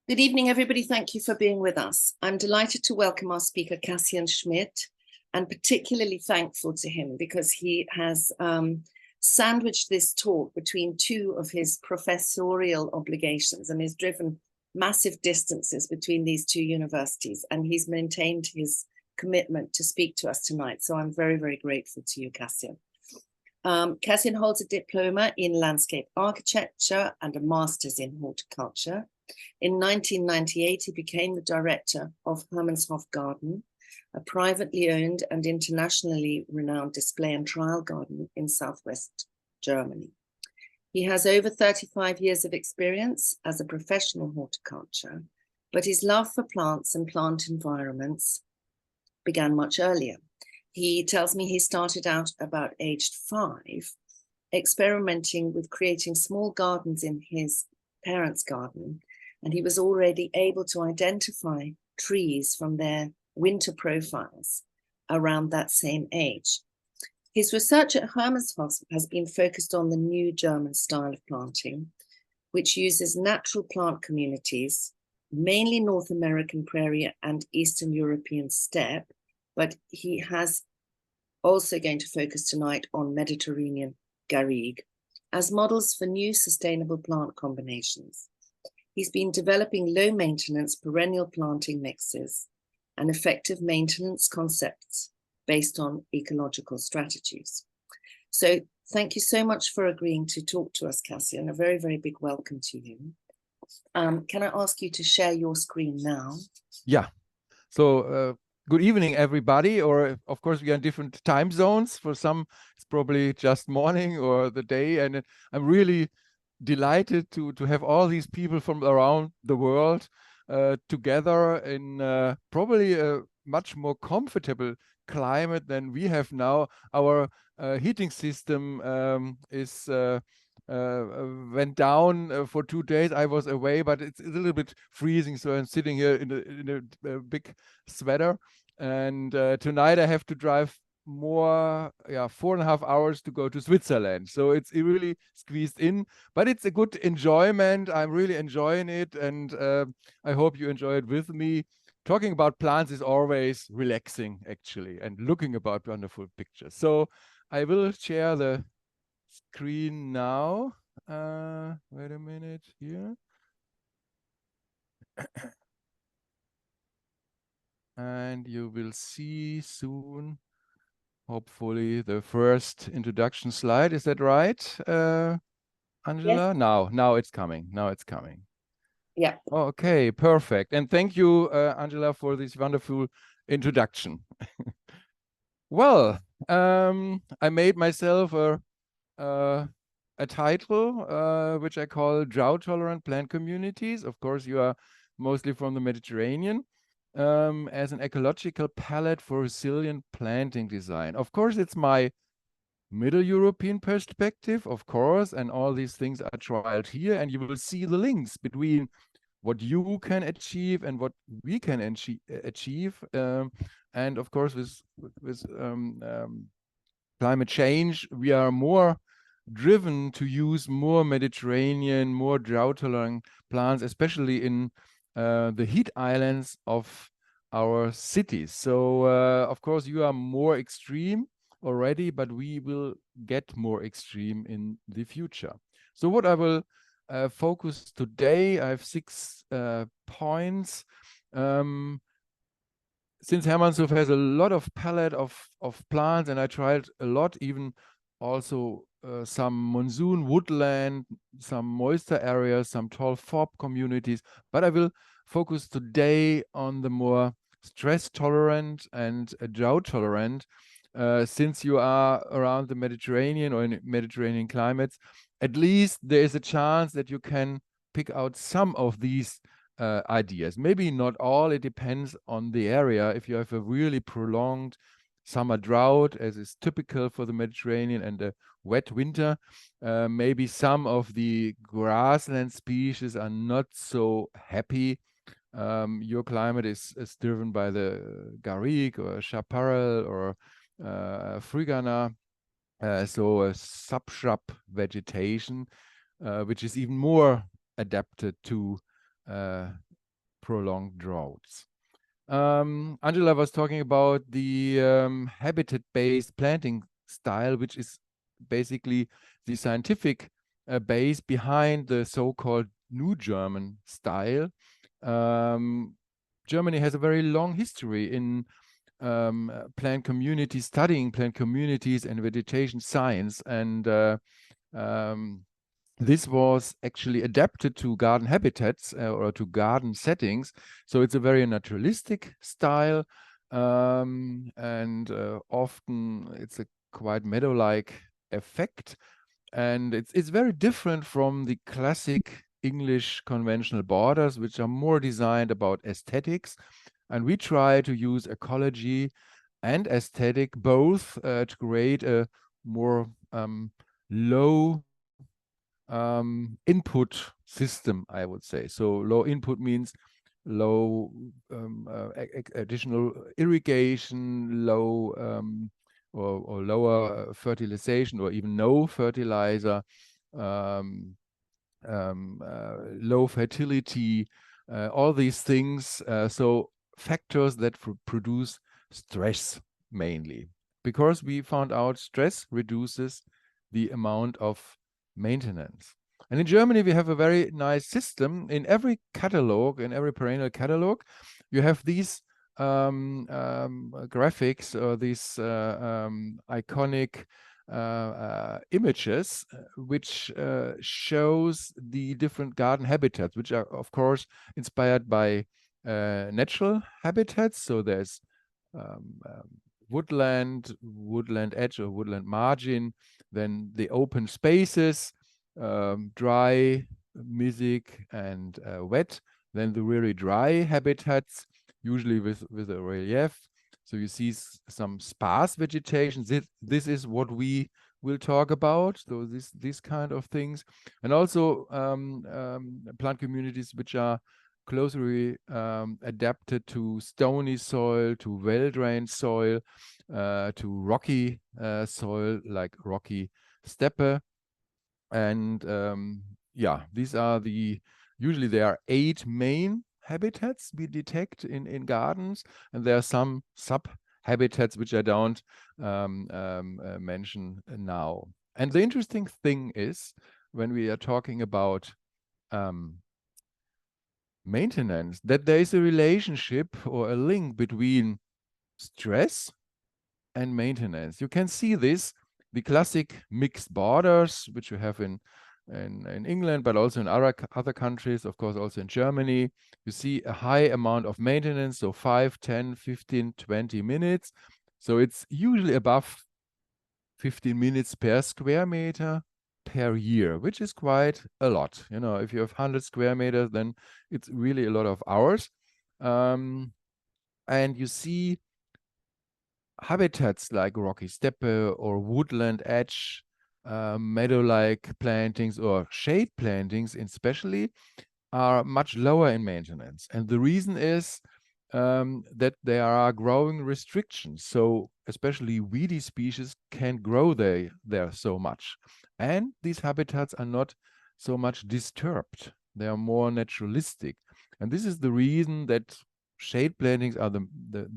Good evening, everybody. Thank you for being with us. I'm delighted to welcome our speaker, Cassian Schmidt, and particularly thankful to him because he has sandwiched this talk between two of his professorial obligations and has driven massive distances between these two universities, and he's maintained his commitment to speak to us tonight. So I'm very, very grateful to you, Cassian. Cassian holds a diploma in landscape architecture and a master's in horticulture. In 1998, he became the director of Hermannshof Garden, a privately owned and internationally renowned display and trial garden in southwest Germany. He has over 35 years of experience as a professional horticulture, but his love for plants and plant environments began much earlier. He tells me he started out about aged 5, experimenting with creating small gardens in his parents' garden, and he was already able to identify trees from their winter profiles around that same age. His research at Hermannshof has been focused on the new German style of planting, which uses natural plant communities, mainly North American prairie and Eastern European steppe, but he has also going to focus tonight on Mediterranean Garigue as models for new sustainable plant combinations. He's been developing low maintenance perennial planting mixes and effective maintenance concepts based on ecological strategies. So thank you so much for agreeing to talk to us, Cassian. A very, very big welcome to you. Can I ask you to share your screen now? Yeah. So good evening, everybody. Or of course, we are in different time zones. For some, it's probably just morning or the day. And I'm really delighted to have all these people from around the world together in probably a much more comfortable climate than we have now. Our heating system went down for 2 days. I was away, but it's a little bit freezing, so I'm sitting here in a big sweater. And tonight I have to drive more 4.5 hours to go to Switzerland, so it's really squeezed in, but it's a good enjoyment. I'm really enjoying it, and I hope you enjoy it with me. Talking about plants is always relaxing, actually, and looking about wonderful pictures. So I will share the screen now. Wait a minute here. And you will see soon, hopefully, the first introduction slide. Is that right, Angela? Yes. Now it's coming. Now it's coming. Yeah. Okay, perfect. And thank you, Angela, for this wonderful introduction. Well, I made myself a title which I call Drought-tolerant plant communities. Of course, you are mostly from the Mediterranean. As an ecological palette for resilient planting design. Of course, it's my Middle European perspective, of course, and all these things are trialed here, and you will see the links between what you can achieve and what we can achieve. And of course, with climate change, we are more driven to use more Mediterranean, more drought-tolerant plants, especially in the heat islands of our cities. So of course you are more extreme already, but we will get more extreme in the future. So what I will focus today, I have 6 points. Since Hermannshof has a lot of palette of plants, and I tried a lot, even also some monsoon woodland, some moisture areas, some tall forb communities, but I will focus today on the more stress tolerant and drought tolerant. Since you are around the Mediterranean or in Mediterranean climates, at least there is a chance that you can pick out some of these ideas. Maybe not all, it depends on the area. If you have a really prolonged summer drought, as is typical for the Mediterranean, and a wet winter, maybe some of the grassland species are not so happy. Your climate is driven by the garrigue or chaparral or frigana, so a subshrub vegetation, which is even more adapted to prolonged droughts. Angela was talking about the habitat-based planting style, which is basically the scientific base behind the so-called New German style. Germany has a very long history in plant communities, studying plant communities and vegetation science, and this was actually adapted to garden habitats or to garden settings. So it's a very naturalistic style, and often it's a quite meadow-like effect. And it's very different from the classic English conventional borders, which are more designed about aesthetics. And we try to use ecology and aesthetic both to create a more low input system, I would say. So low input means low additional irrigation, low or lower fertilization, or even no fertilizer, low fertility, all these things. So factors that produce stress mainly, because we found out stress reduces the amount of maintenance. And in Germany, we have a very nice system. In every catalog, in every perennial catalog, you have these graphics or these iconic images, which shows the different garden habitats, which are, of course, inspired by natural habitats. So there's woodland edge or woodland margin, then the open spaces, dry, mesic, and wet, then the really dry habitats, usually with a relief. So you see some sparse vegetation. This is what we will talk about. So these kind of things, and also plant communities which are closely adapted to stony soil, to well-drained soil, to rocky soil like rocky steppe. And yeah, these are usually there are 8 main habitats we detect in gardens, and there are some sub-habitats which I don't mention now. And the interesting thing is, when we are talking about maintenance, that there is a relationship or a link between stress and maintenance. You can see this, the classic mixed borders, which you have in England, but also in other countries, of course, also in Germany. You see a high amount of maintenance, so 5, 10, 15, 20 minutes. So it's usually above 15 minutes per square meter per year, which is quite a lot. You know, if you have 100 square meters, then it's really a lot of hours. And you see habitats like rocky steppe or woodland edge, meadow-like plantings or shade plantings especially, are much lower in maintenance. And the reason is that there are growing restrictions. So especially weedy species can't grow there so much. And these habitats are not so much disturbed. They are more naturalistic. And this is the reason that shade plantings are the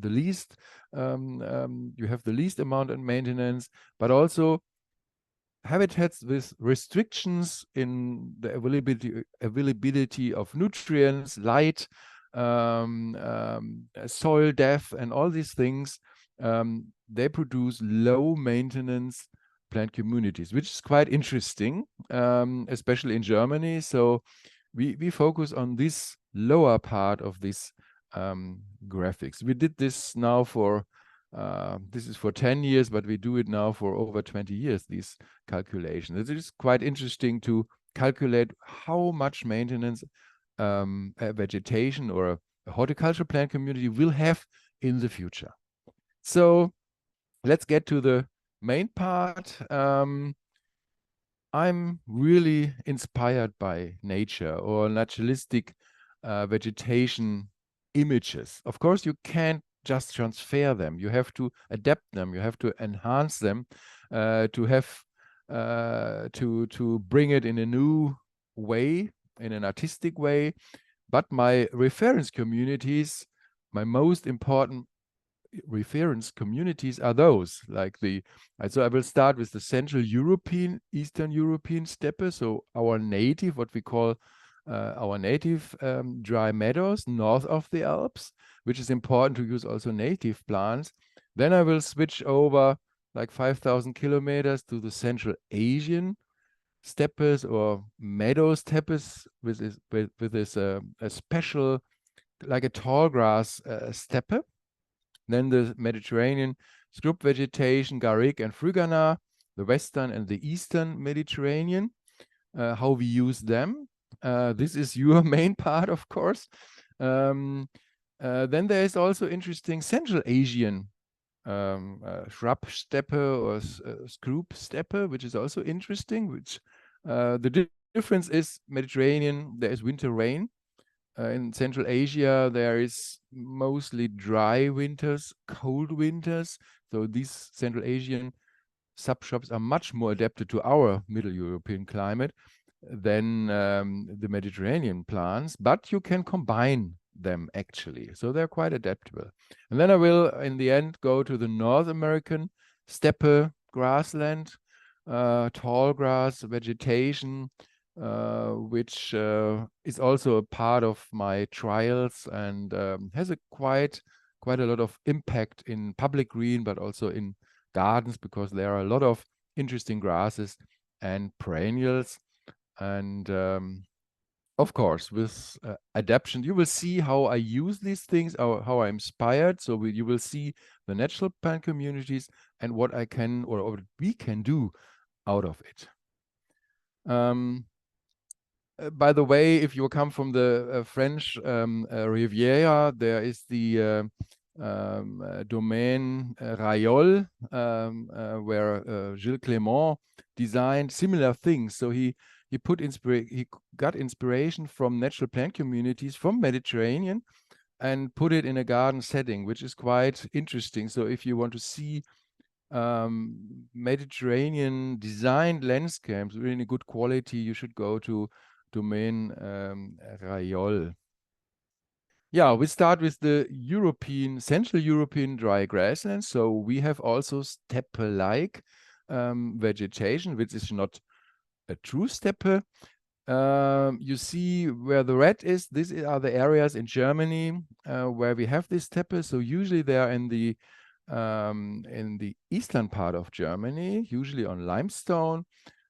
least, you have the least amount of maintenance, but also habitats with restrictions in the availability of nutrients, light, soil depth, and all these things, they produce low maintenance plant communities, which is quite interesting, especially in Germany. So we focus on this lower part of this graphics. We did this now for this is for 10 years, but we do it now for over 20 years, these calculations. It is quite interesting to calculate how much maintenance a vegetation or a horticultural plant community will have in the future. So let's get to the main part. I'm really inspired by nature or naturalistic vegetation images. Of course, you can't just transfer them. You have to adapt them. You have to enhance them to have to bring it in a new way, in an artistic way. But my reference communities, my most important reference communities are those like so I will start with the Central European, Eastern European steppe, so our native, what we call our native dry meadows north of the Alps, which is important to use also native plants. Then I will switch over like 5,000 kilometers to the Central Asian steppes or meadow steppes with this a special, like a tall grass steppe. Then the Mediterranean scrub vegetation, garrigue and frugana, the western and the eastern Mediterranean, how we use them. This is your main part, of course. Then there is also interesting Central Asian shrub steppe or scrub steppe, which is also interesting. Which the difference is Mediterranean, there is winter rain. In Central Asia, there is mostly dry winters, cold winters. So these Central Asian subshrubs are much more adapted to our Middle European climate than the Mediterranean plants, but you can combine them actually. So they're quite adaptable. And then I will, in the end, go to the North American steppe grassland, tall grass vegetation, which is also a part of my trials and has a quite a lot of impact in public green, but also in gardens, because there are a lot of interesting grasses and perennials. And of course, with adaptation, you will see how I use these things, how I'm inspired. So you will see the natural plant communities and what I can or what we can do out of it. By the way, if you come from the French Riviera, there is the domain Rayol, where Gilles Clément designed similar things. So he got inspiration from natural plant communities from Mediterranean and put it in a garden setting, which is quite interesting. So if you want to see Mediterranean designed landscapes, really good quality, you should go to domain Rayol. Yeah, we start with the Central European dry grasslands. So we have also steppe-like vegetation, which is not a true steppe. You see where the red is, these are the areas in Germany where we have this steppe. So usually they are in the eastern part of Germany, usually on limestone.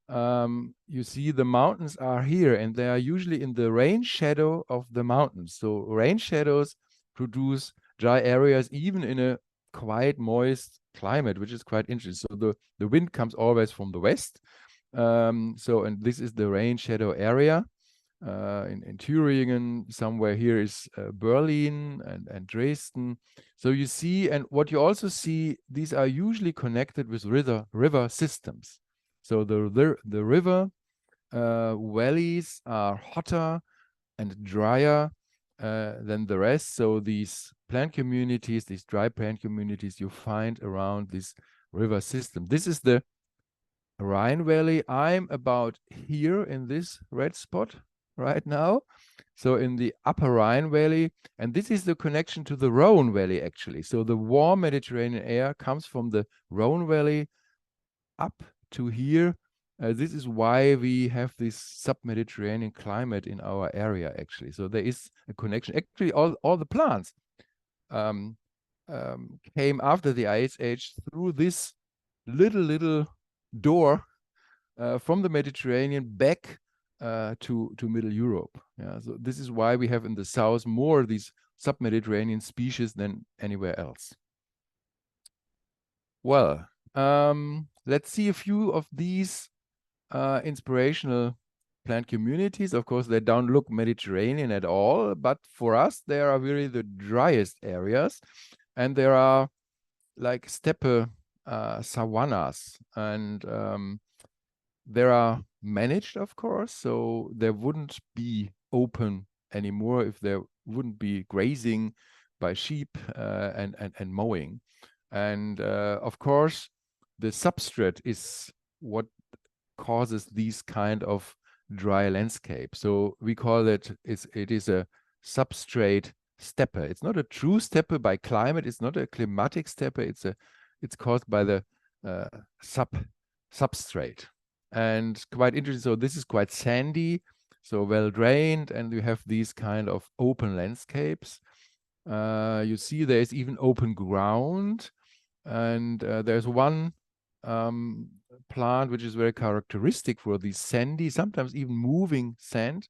You see the mountains are here, and they are usually in the rain shadow of the mountains. So rain shadows produce dry areas even in a quite moist climate, which is quite interesting. So the wind comes always from the west. And this is the rain shadow area. In Thüringen, somewhere here is Berlin and Dresden. So you see, and what you also see, these are usually connected with river systems. So the river valleys are hotter and drier than the rest. So these plant communities, these dry plant communities, you find around this river system. This is the Rhine Valley. I'm about here in this red spot right now. So in the upper Rhine Valley, and this is the connection to the Rhone Valley actually. So the warm Mediterranean air comes from the Rhone Valley up to here. This is why we have this sub-Mediterranean climate in our area actually. So there is a connection. Actually, all the plants came after the Ice Age through this little door from the Mediterranean back to Middle Europe. Yeah, so this is why we have in the south more these sub-Mediterranean species than anywhere else. Well, let's see a few of these inspirational plant communities. Of course, they don't look Mediterranean at all, but for us, they are really the driest areas. And there are like steppe savannas, and they are managed, of course, so there wouldn't be open anymore if there wouldn't be grazing by sheep and mowing. And of course, the substrate is what causes these kind of dry landscape. So we call it is a substrate steppe. It's not a true steppe by climate. It's not a climatic steppe. It's caused by the substrate. And quite interesting. So this is quite sandy, so well drained, and you have these kind of open landscapes. You see there's even open ground, and there's one plant which is very characteristic for these sandy, sometimes even moving sand.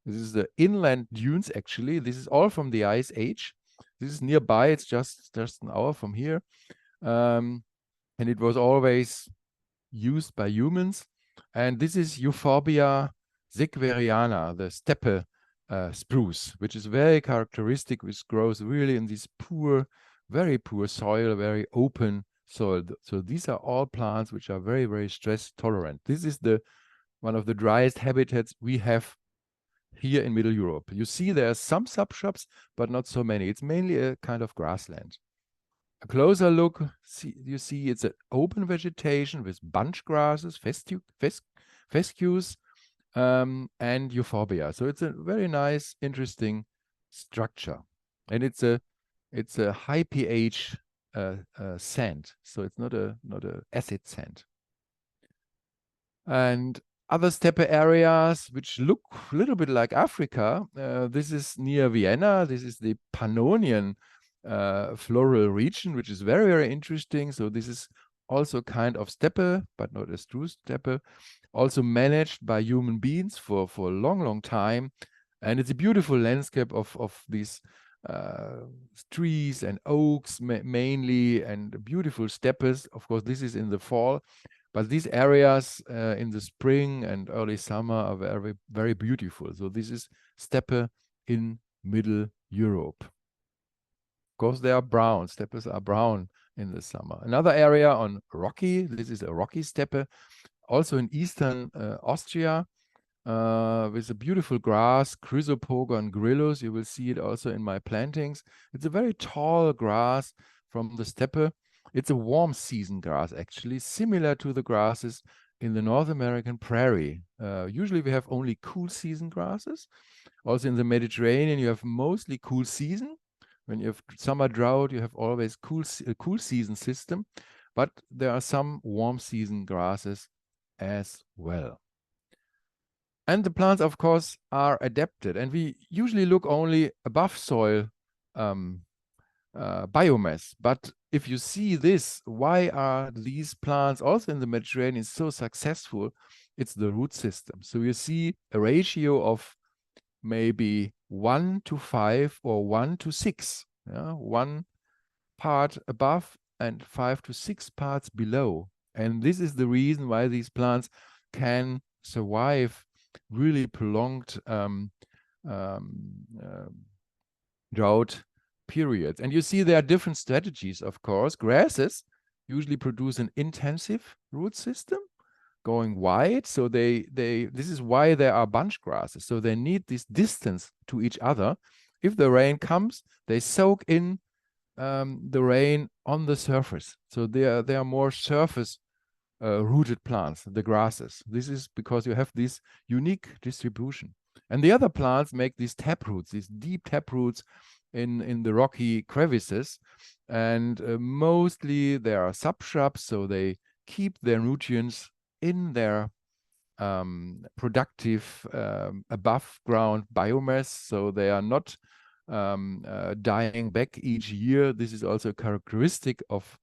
This is the inland dunes, actually. This is all from the Ice Age. This is nearby. It's just an hour from here. And it was always used by humans. And this is Euphorbia sequeriana, the steppe spruce, which is very characteristic, which grows really in this poor, very poor soil, very open soil. So these are all plants which are very, very stress tolerant. This is one of the driest habitats we have here in Middle Europe. You see there are some subshrubs, but not so many. It's mainly a kind of grassland. A closer look, you see it's an open vegetation with bunch grasses, fescues, and euphorbia. So it's a very nice, interesting structure. And it's a high pH sand, so it's not a acid sand. And other steppe areas which look a little bit like Africa. This is near Vienna. This is the Pannonian floral region, which is very, very interesting. So this is also kind of steppe, but not a true steppe. Also managed by human beings for a long, long time. And it's a beautiful landscape of these trees and oaks mainly, and beautiful steppes. Of course, this is in the fall. But these areas in the spring and early summer are very, very beautiful. So this is steppe in Middle Europe. Of course, they are brown. Steppes are brown in the summer. Another area on rocky. This is a rocky steppe, also in eastern Austria, with a beautiful grass, Chrysopogon gryllus. You will see it also in my plantings. It's a very tall grass from the steppe. It's a warm season grass, actually, similar to the grasses in the North American prairie. Usually we have only cool season grasses. Also in the Mediterranean, you have mostly cool season. When you have summer drought, you have always a cool season system, but there are some warm season grasses as well. And the plants, of course, are adapted, and we usually look only above soil biomass. But if you see this, why are these plants also in the Mediterranean so successful? It's the root system. So you see a ratio of maybe 1 to 5 or 1 to 6. Yeah? 1 part above and 5 to 6 parts below. And this is the reason why these plants can survive really prolonged drought periods. And you see there are different strategies, of course. Grasses usually produce an intensive root system going wide. So this is why there are bunch grasses. So they need this distance to each other. If the rain comes, they soak in the rain on the surface. So they are more surface rooted plants, the grasses. This is because you have this unique distribution. And the other plants make these taproots, these deep taproots in the rocky crevices. And mostly they are subshrubs, so they keep their nutrients in their productive above ground biomass, so they are not dying back each year. This is also a characteristic of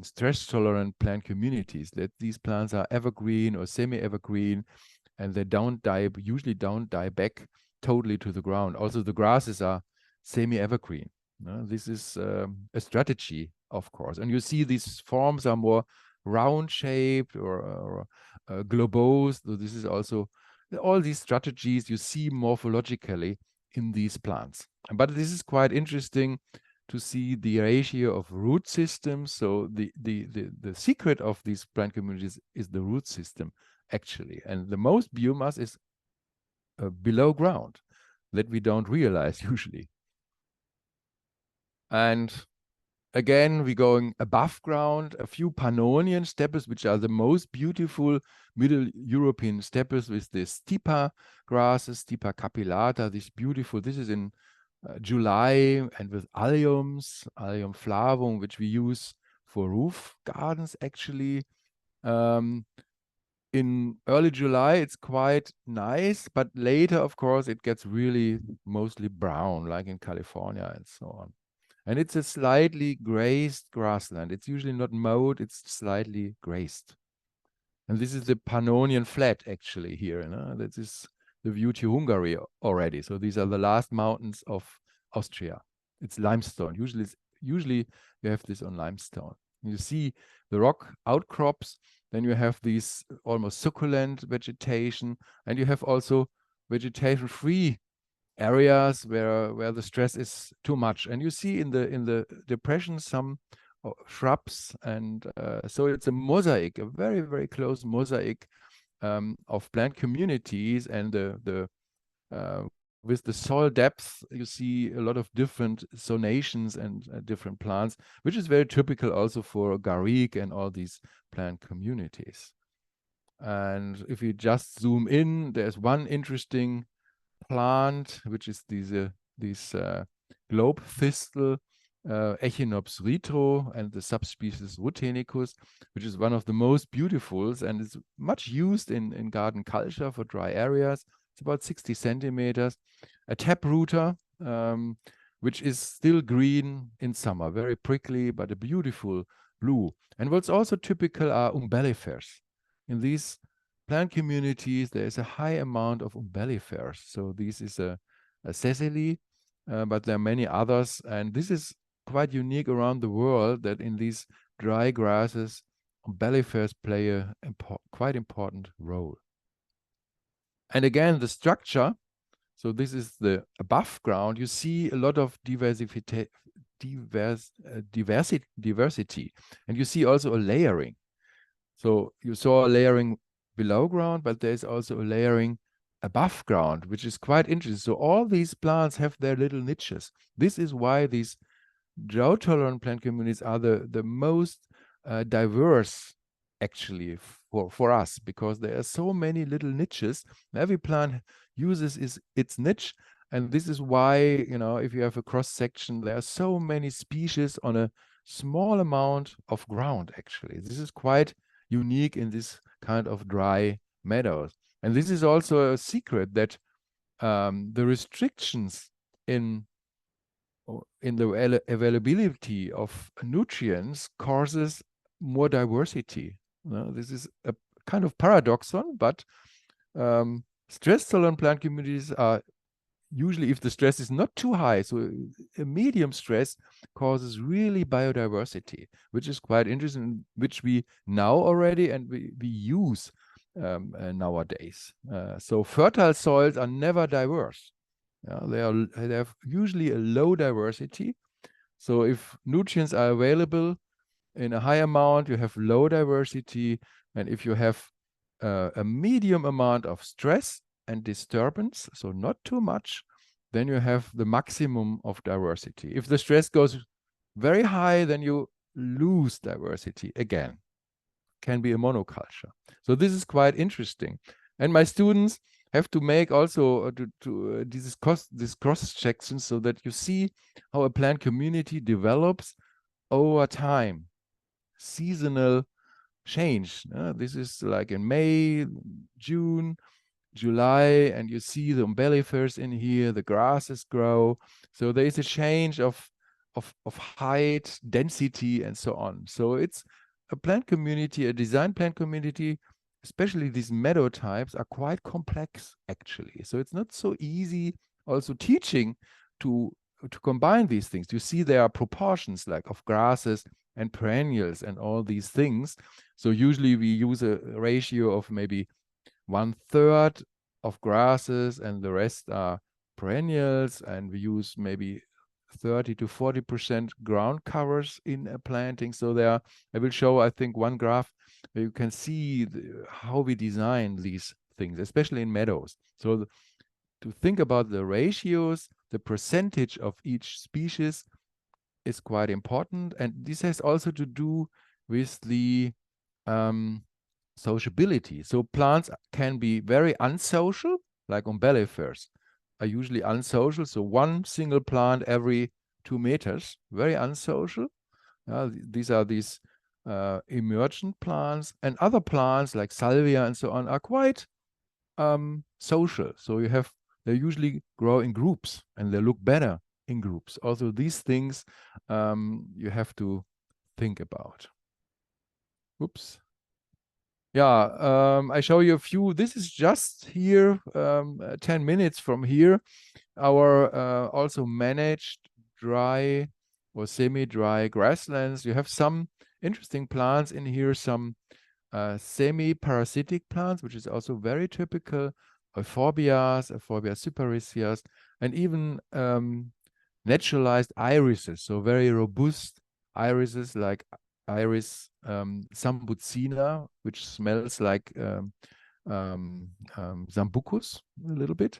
stress-tolerant plant communities, that these plants are evergreen or semi-evergreen, and they usually don't die back totally to the ground. Also, the grasses are semi-evergreen. This is a strategy, of course. And you see these forms are more round-shaped or globose. So this is also all these strategies you see morphologically in these plants. But this is quite interesting to see the ratio of root systems. So the secret of these plant communities is the root system, actually. And the most biomass is below ground that we don't realize usually. And again, we're going above ground, a few Pannonian steppes, which are the most beautiful Middle European steppes with the Stipa grasses, Stipa capillata, this is in July, and with alliums, allium flavum, which we use for roof gardens actually. In early July, it's quite nice, but later, of course, it gets really mostly brown, like in California and so on. And it's a slightly grazed grassland. It's usually not mowed, it's slightly grazed. And this is the Pannonian Flat, actually, here. This is the view to Hungary already. So these are the last mountains of Austria. It's limestone. Usually you have this on limestone. You see the rock outcrops, then you have these almost succulent vegetation, and you have also vegetation-free areas where the stress is too much. And you see in the depression some shrubs, and so it's a mosaic, a very, very close mosaic of plant communities, and with the soil depth, you see a lot of different zonations and different plants, which is very typical also for Garigue and all these plant communities. And if you just zoom in, there's one interesting plant, which is this globe thistle, Echinops retro, and the subspecies Rutenicus, which is one of the most beautifuls and is much used in garden culture for dry areas. It's about 60 centimeters, a taprooter, which is still green in summer, very prickly, but a beautiful blue. And what's also typical are umbellifers. In these plant communities, there is a high amount of umbellifers. So this is a seseli, but there are many others. And this is quite unique around the world, that in these dry grasses, umbellifers play a quite important role. And again, the structure, so this is the above ground, you see a lot of diversity, and you see also a layering. So you saw a layering below ground, but there's also a layering above ground, which is quite interesting. So all these plants have their little niches. This is why these drought-tolerant plant communities are the most diverse, actually, for us, because there are so many little niches. Every plant uses its niche, and this is why, if you have a cross section, there are so many species on a small amount of ground. Actually, this is quite unique in this kind of dry meadows. And this is also a secret, that the restrictions in the availability of nutrients causes more diversity. This is a kind of paradoxon, but stress-tolerant plant communities are usually, if the stress is not too high, so a medium stress causes really biodiversity, which is quite interesting, which we know already and we use nowadays. So fertile soils are never diverse. They have usually a low diversity. So if nutrients are available in a high amount, you have low diversity. And if you have a medium amount of stress and disturbance, so not too much, then you have the maximum of diversity. If the stress goes very high, then you lose diversity again. Can be a monoculture. So this is quite interesting. And my students have to make also this cross section, so that you see how a plant community develops over time. Seasonal change. This is like in May, June, July, and you see the umbellifers in here, the grasses grow. So there is a change of height, density, and so on. So it's a plant community, a design plant community, especially these meadow types, are quite complex, actually. So it's not so easy also teaching to combine these things. You see there are proportions like of grasses and perennials and all these things. So usually we use a ratio of maybe 1/3 of grasses and the rest are perennials, and we use maybe 30 to 40% ground covers in a planting. So there, I will show, I think, one graph where you can see how we design these things, especially in meadows. So to think about the ratios, the percentage of each species is quite important. And this has also to do with the sociability. So plants can be very unsocial, like umbellifers, are usually unsocial. So one single plant every 2 meters, very unsocial. These are these emergent plants, and other plants like salvia and so on are quite social. So they usually grow in groups and they look better in groups. Also, these things you have to think about. Oops. Yeah, I show you a few. This is just here, 10 minutes from here. Our also managed dry or semi-dry grasslands. You have some interesting plants in here, some semi-parasitic plants, which is also very typical, euphorbias, Euphorbia cyparissias, and even naturalized irises, so very robust irises like Iris sambucina, which smells like Sambucus a little bit.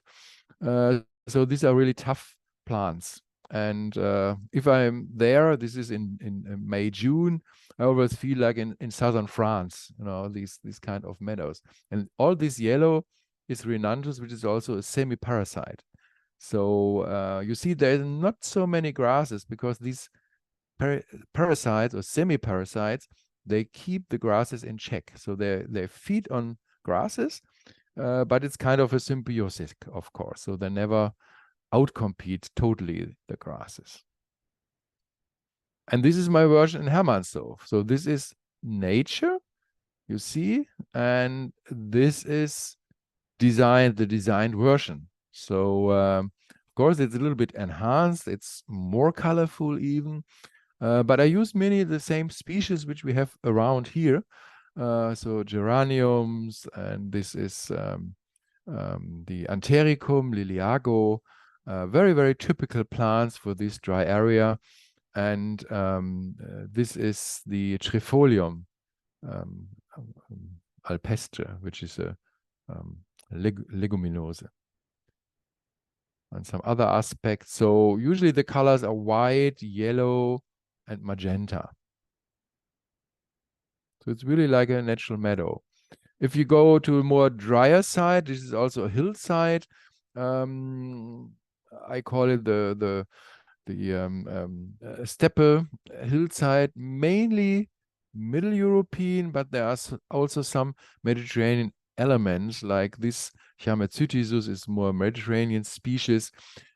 So these are really tough plants. And if I'm there, this is in May, June, I always feel like in southern France, you know, these kind of meadows. And all this yellow is Rhinanthus, which is also a semi-parasite. So you see there's not so many grasses because these parasites or semi-parasites, they keep the grasses in check. So they feed on grasses, but it's kind of a symbiosis, of course. So they never outcompete totally the grasses. And this is my version in Hermannshof. So this is nature, you see, and this is the designed version. So of course it's a little bit enhanced, it's more colorful even, but I use many of the same species which we have around here. So geraniums, and this is the Antericum, Liliago, very, very typical plants for this dry area. And this is the Trifolium alpestre, which is a leguminose. And some other aspects. So usually the colors are white, yellow, and magenta. So it's really like a natural meadow. If you go to a more drier side, this is also a hillside. I call it the Steppe hillside, mainly Middle European, but there are also some Mediterranean elements, like this Hermannshof is more Mediterranean species.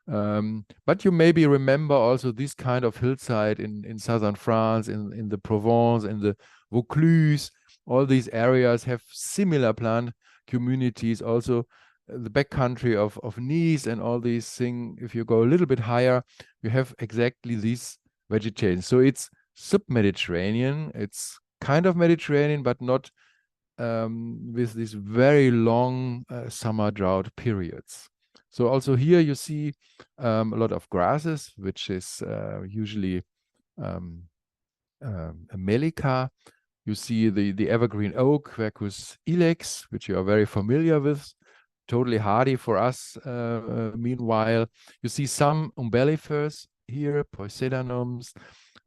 But you maybe remember also this kind of hillside in southern France, in the Provence, in the Vaucluse. All these areas have similar plant communities. Also, the backcountry of Nice and all these things, if you go a little bit higher, you have exactly this vegetation. So it's sub-Mediterranean. It's kind of Mediterranean, but not with these very long summer drought periods. So also here you see a lot of grasses, which is usually a melica. You see the evergreen oak, Quercus ilex, which you are very familiar with, totally hardy for us. Meanwhile, you see some umbellifers here, Poisedonums,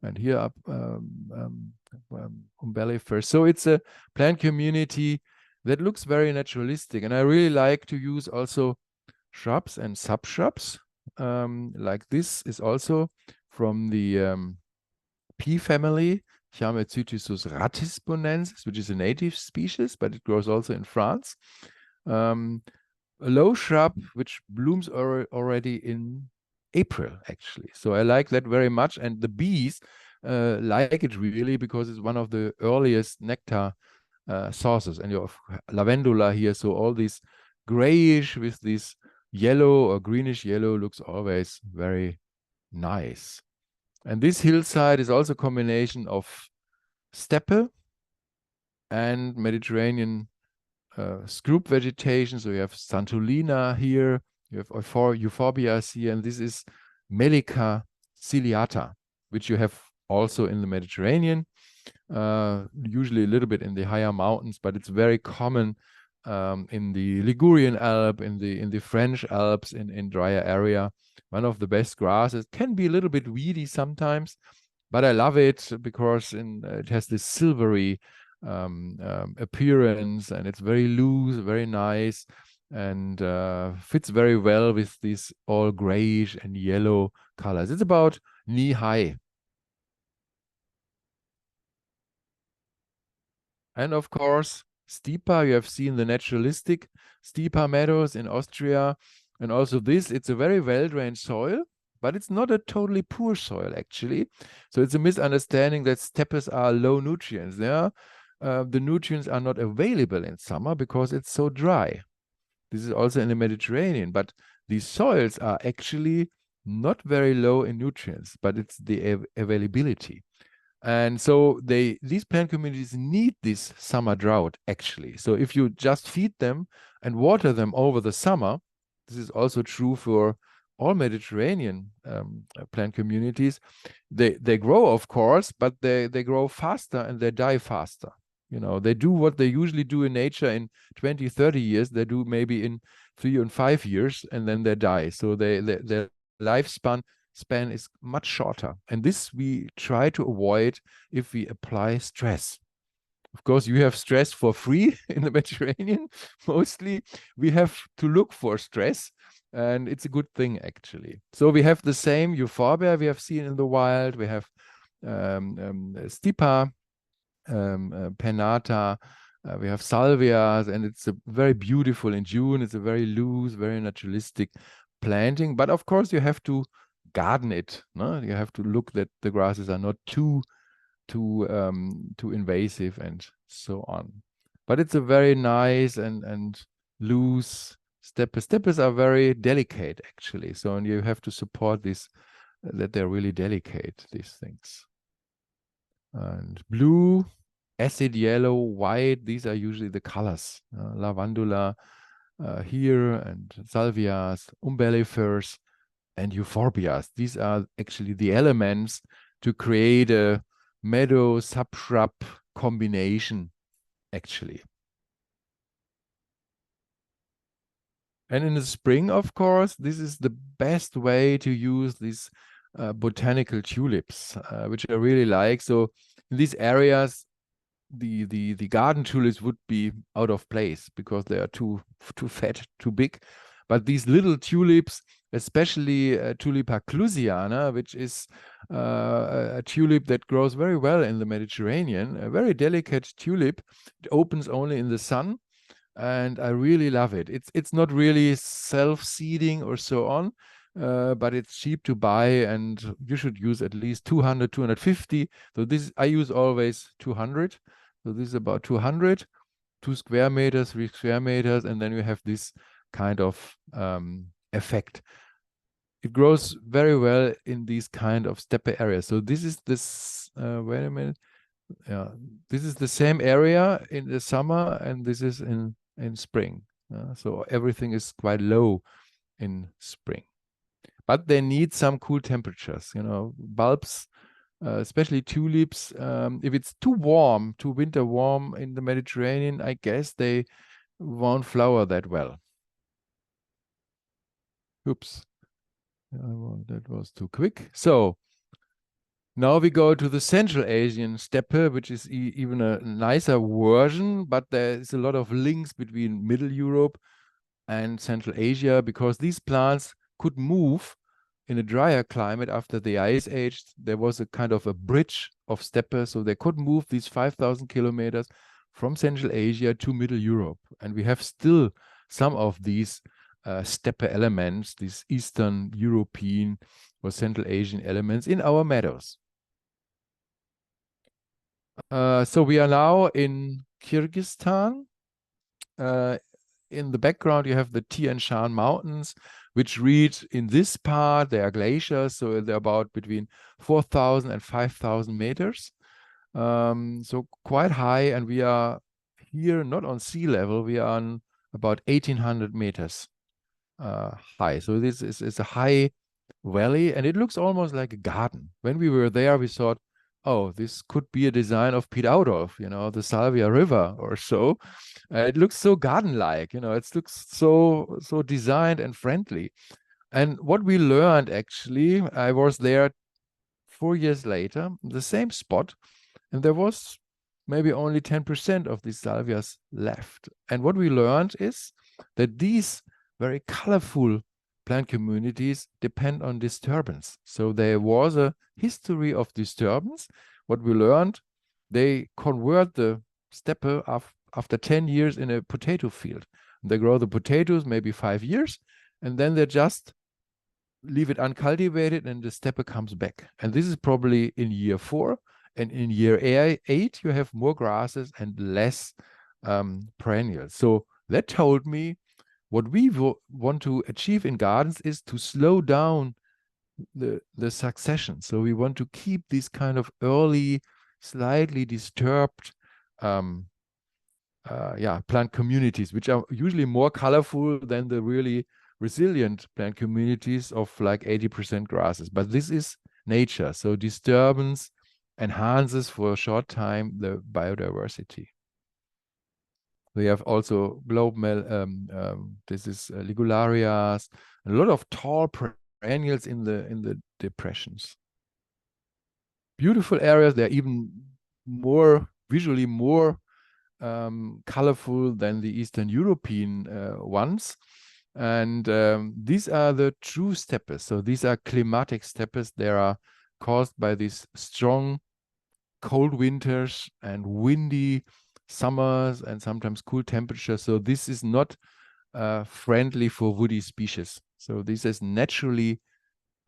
and here up umbellifers. So it's a plant community that looks very naturalistic, and I really like to use also shrubs and subshrubs. Like this is also from the pea family, Hermannshof ratisbonensis, which is a native species, but it grows also in France. A low shrub which blooms already in April, actually. So I like that very much, and the bees like it really because it's one of the earliest nectar sources. And you have lavandula here, so all these grayish with this yellow or greenish yellow looks always very nice. And this hillside is also a combination of steppe and Mediterranean scrub vegetation. So you have Santolina here, you have euphorbias here, and this is Melica ciliata, which you have also in the Mediterranean, usually a little bit in the higher mountains, but it's very common in the Ligurian Alps, in the French Alps, in drier area. One of the best grasses. Can be a little bit weedy sometimes, but I love it because it has this silvery appearance, and it's very loose, very nice. and fits very well with these all grayish and yellow colors. It's about knee high. And of course, Steppe, you have seen the naturalistic Steppe meadows in Austria. And also this, it's a very well-drained soil, but it's not a totally poor soil, actually. So it's a misunderstanding that steppes are low nutrients. The nutrients are not available in summer because it's so dry. This is also in the Mediterranean, but these soils are actually not very low in nutrients, but it's the availability. And so these plant communities need this summer drought, actually. So if you just feed them and water them over the summer, this is also true for all Mediterranean plant communities. They grow, of course, but they grow faster and they die faster. You know, they do what they usually do in nature in 20, 30 years. They do maybe in 3 and 5 years, and then they die. So their lifespan is much shorter. And this we try to avoid if we apply stress. Of course, you have stress for free in the Mediterranean. Mostly we have to look for stress, and it's a good thing, actually. So we have the same euphorbia we have seen in the wild. We have stipa, pennata, we have salvias, and it's very beautiful in June. It's a very loose, very naturalistic planting. But of course, you have to garden it. No? You have to look that the grasses are not too invasive and so on. But it's a very nice and loose steppe. Steppes are very delicate, actually. So and you have to support this, that they're really delicate, these things. And blue, acid yellow, white, these are usually the colors. Lavandula here, and salvias, umbellifers, and euphorbias. These are actually the elements to create a meadow subshrub combination, actually. And in the spring, of course, this is the best way to use these botanical tulips, which I really like. So in these areas, the garden tulips would be out of place because they are too fat, too big. But these little tulips, especially Tulipa clusiana, which is a tulip that grows very well in the Mediterranean, a very delicate tulip. It opens only in the sun, and I really love it. It's not really self-seeding or so on, but it's cheap to buy, and you should use at least 200, 250. So this, I use always 200. So this is about 200, 2 square meters, 3 square meters, and then you have this kind of effect. It grows very well in these kind of steppe areas. So this is this, wait a minute. Yeah, this is the same area in the summer, and this is in spring. So everything is quite low in spring. But they need some cool temperatures, you know, bulbs, especially tulips. If it's too warm, too winter warm in the Mediterranean, I guess they won't flower that well. Oops, that was too quick. So now we go to the Central Asian steppe, which is even a nicer version, but there is a lot of links between Middle Europe and Central Asia, because these plants could move in a drier climate after the ice age. There was a kind of a bridge of steppe, so they could move these 5,000 kilometers from Central Asia to Middle Europe. And we have still some of these steppe elements, these Eastern European or Central Asian elements in our meadows. So we are now in Kyrgyzstan. In the background, you have the Tian Shan Mountains, which reach in this part, they are glaciers, so they're about between 4,000 and 5,000 meters. So quite high, and we are here not on sea level, we are on about 1,800 meters high. So this is a high valley, and it looks almost like a garden. When we were there, we thought, oh, this could be a design of Piet Oudolf, you know, the Salvia River or so. It looks so garden-like, you know, it looks so designed and friendly. And what we learned, actually, I was there 4 years later, the same spot, and there was maybe only 10% of these salvias left. And what we learned is that these very colorful plant communities depend on disturbance. So there was a history of disturbance. What we learned, they convert the steppe after 10 years in a potato field. They grow the potatoes maybe 5 years, and then they just leave it uncultivated and the steppe comes back. And this is probably in year 4. And in year 8, you have more grasses and less perennials. So that told me what we want to achieve in gardens is to slow down the succession. So we want to keep these kind of early, slightly disturbed plant communities, which are usually more colorful than the really resilient plant communities of like 80% grasses. But this is nature. So disturbance enhances for a short time the biodiversity. We have also globe this is ligularias, a lot of tall perennials in the depressions. Beautiful areas. They're even more visually more colorful than the Eastern European ones. And these are the true steppes. So these are climatic steppes. They are caused by these strong cold winters and windy summers and sometimes cool temperatures. So this is not friendly for woody species. So this is naturally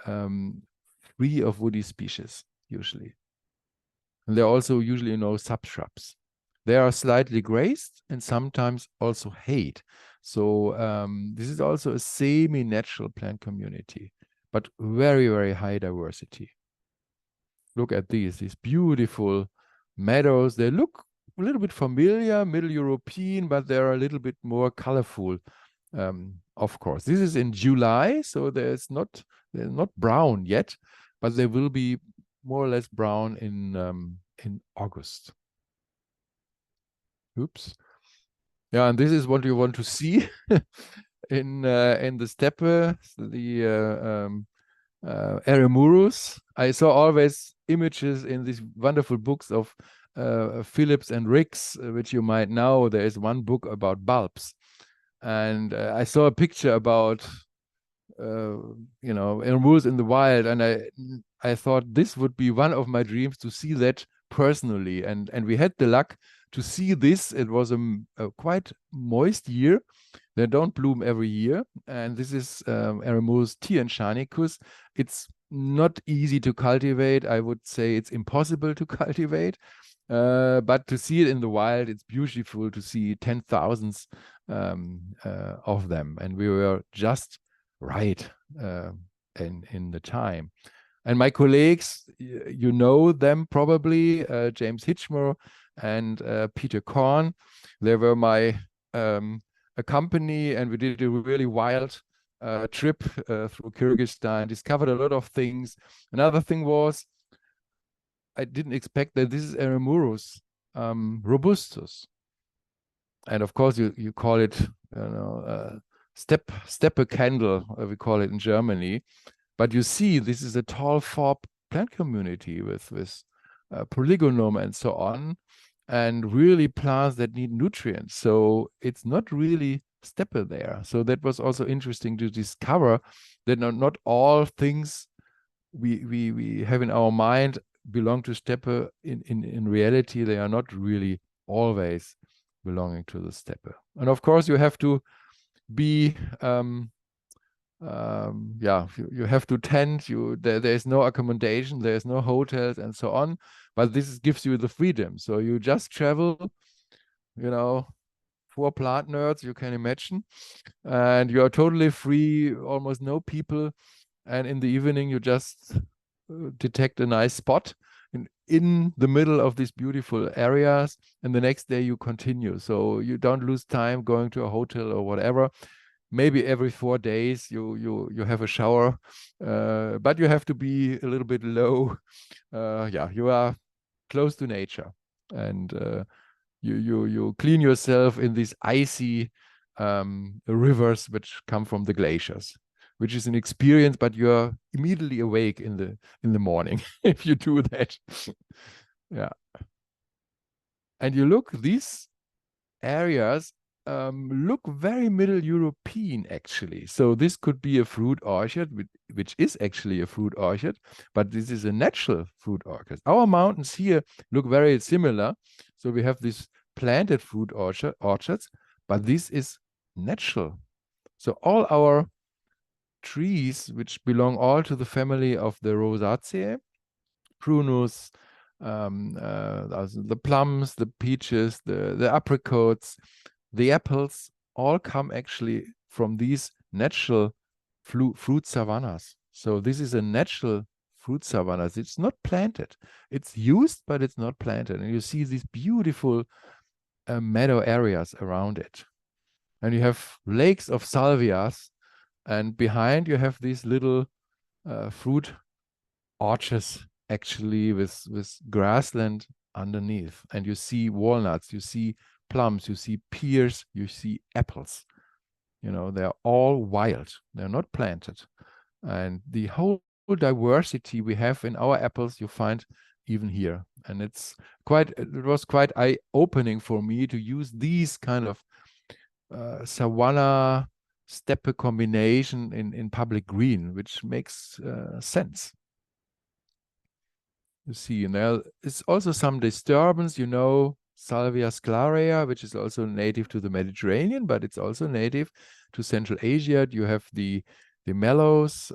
free of woody species usually. And they're also usually subshrubs. They are slightly grazed and sometimes also hayed. So this is also a semi-natural plant community, but very, very high diversity. Look at these beautiful meadows. They look a little bit familiar, Middle European, but they're a little bit more colorful. Of course, this is in July, so they're not brown yet, but they will be more or less brown in August. Oops. Yeah, and this is what you want to see in the steppe, the Eremurus. I saw always images in these wonderful books of Phillips and Ricks, which you might know. There is one book about bulbs, and I saw a picture about Eremurus in the wild, and I thought this would be one of my dreams to see that personally, and we had the luck to see this. It was a quite moist year. They don't bloom every year, and this is Eremurus tianschanicus. It's not easy to cultivate. I would say it's impossible to cultivate, but to see it in the wild, it's beautiful to see 10,000s of them, and we were just right in the time. And my colleagues, you know them probably, James Hitchmer and Peter Korn. They were my company, and we did a really wild trip through Kyrgyzstan, discovered a lot of things. Another thing was, I didn't expect that this is Eremurus robustus. And of course, you call it, steppe candle, we call it in Germany. But you see, this is a tall forb plant community with polygonum and so on, and really plants that need nutrients. So it's not really steppe there. So that was also interesting to discover that not all things we have in our mind belong to steppe. In reality, they are not really always belonging to the steppe. And of course, you have to be you have to tend. There is no accommodation, there is no hotels and so on, but this gives you the freedom. So you just travel, 4 plant nerds, you can imagine, and you are totally free, almost no people, and in the evening you just detect a nice spot in the middle of these beautiful areas, and the next day you continue. So you don't lose time going to a hotel or whatever. Maybe every 4 days you have a shower, but you have to be a little bit low. You are close to nature, and you clean yourself in these icy rivers which come from the glaciers, which is an experience. But you are immediately awake in the morning if you do that. Yeah, and you look, these areas look very Middle European, actually. So this could be a fruit orchard, which is actually a fruit orchard, but this is a natural fruit orchard. Our mountains here look very similar. So we have these planted fruit orchards, but this is natural. So all our trees, which belong all to the family of the Rosaceae, prunus, the plums, the peaches, the apricots, the apples, all come actually from these natural fruit savannas. So this is a natural fruit savannas. It's not planted. It's used, but it's not planted. And you see these beautiful meadow areas around it. And you have lakes of salvias, and behind you have these little fruit orchards, actually, with grassland underneath. And you see walnuts, you see plums, you see pears, you see apples. You know, they're all wild. They're not planted. And the whole diversity we have in our apples, you find even here. And it was quite eye-opening for me to use these kind of savanna steppe combination in public green, which makes sense. You see, and there is also some disturbance, you know, Salvia sclarea, which is also native to the Mediterranean, but it's also native to Central Asia. You have the mallows,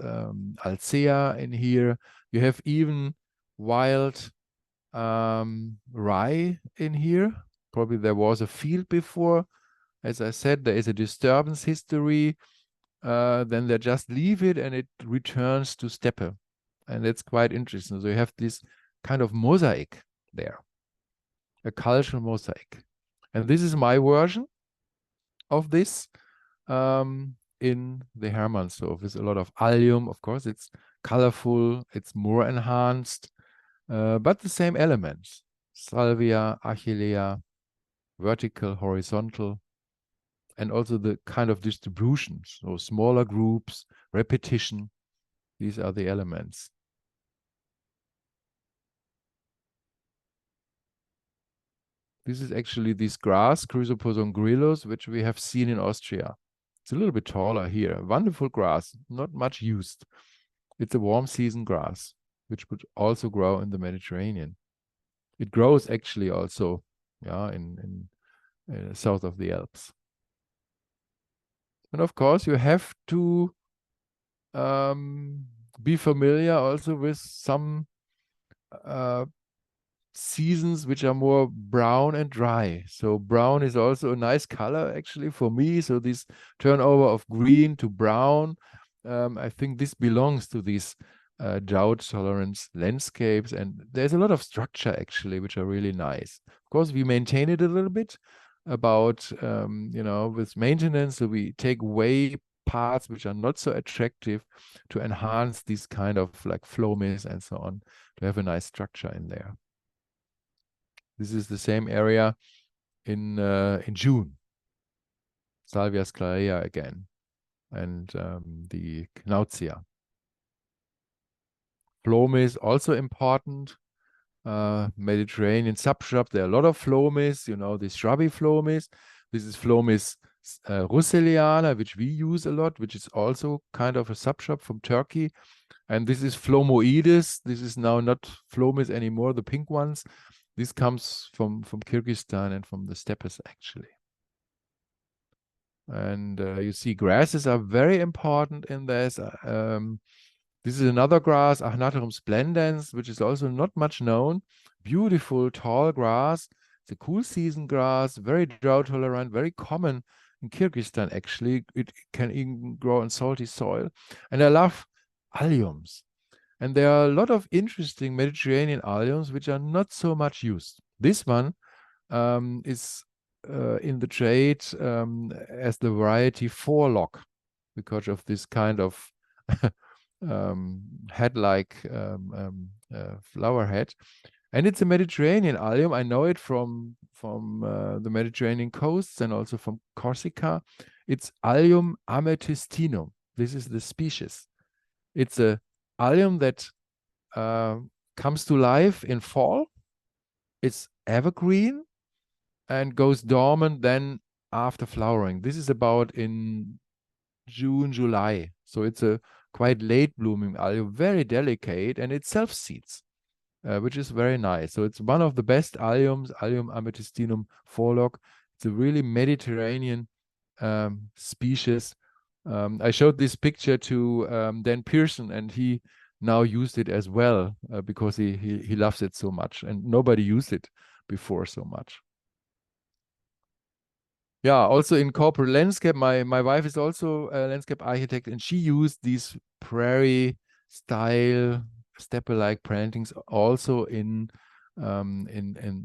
Alcea in here. You have even wild rye in here. Probably there was a field before. As I said, there is a disturbance history. Then they just leave it and it returns to steppe. And that's quite interesting. So you have this kind of mosaic there, a cultural mosaic. And this is my version of this in the Hermannshof. With a lot of allium, of course, it's colorful, it's more enhanced, but the same elements: salvia, achillea, vertical, horizontal, and also the kind of distribution. So smaller groups, repetition, these are the elements. This is actually this grass, Chrysopogon gryllus, which we have seen in Austria. It's a little bit taller here. Wonderful grass, not much used. It's a warm season grass, which would also grow in the Mediterranean. It grows actually also, yeah, in south of the Alps. And of course, you have to be familiar also with some seasons which are more brown and dry. So brown is also a nice color actually for me. So this turnover of green to brown, I think this belongs to these drought-tolerant landscapes. And there's a lot of structure actually, which are really nice. Of course, we maintain it a little bit about, you know, with maintenance. So we take away parts which are not so attractive to enhance these kind of like flow-mist and so on, to have a nice structure in there. This is the same area in June. Salvia sclarea again, and the Knautzia. Flow-mist also important. Mediterranean subshrub. There are a lot of flow-mist. You know, this shrubby flow-mist. This is flow-mist Russelliana, which we use a lot, which is also kind of a subshrub from Turkey. And this is Phlomoides. This is now not flow-mist anymore, the pink ones. This comes from Kyrgyzstan and from the steppes, actually. And you see grasses are very important in this. This is another grass, Ahnaterum splendens, which is also not much known. Beautiful, tall grass. It's a cool season grass, very drought tolerant, very common in Kyrgyzstan, actually. It can even grow in salty soil. And I love alliums. And there are a lot of interesting Mediterranean alliums which are not so much used. This one is in the trade as the variety forelock because of this kind of head-like flower head. And it's a Mediterranean allium. I know it from the Mediterranean coasts and also from Corsica. It's Allium amethystinum. This is the species. It's a allium that comes to life in fall. It's evergreen and goes dormant then after flowering. This is about in June, July. So it's a quite late blooming allium, very delicate, and it self-seeds, which is very nice. So it's one of the best alliums, Allium amethystinum forlock. It's a really Mediterranean species. I showed this picture to Dan Pearson, and he now used it as well because he loves it so much, and nobody used it before so much. Yeah, also in corporate landscape, my wife is also a landscape architect, and she used these prairie style steppe-like plantings also in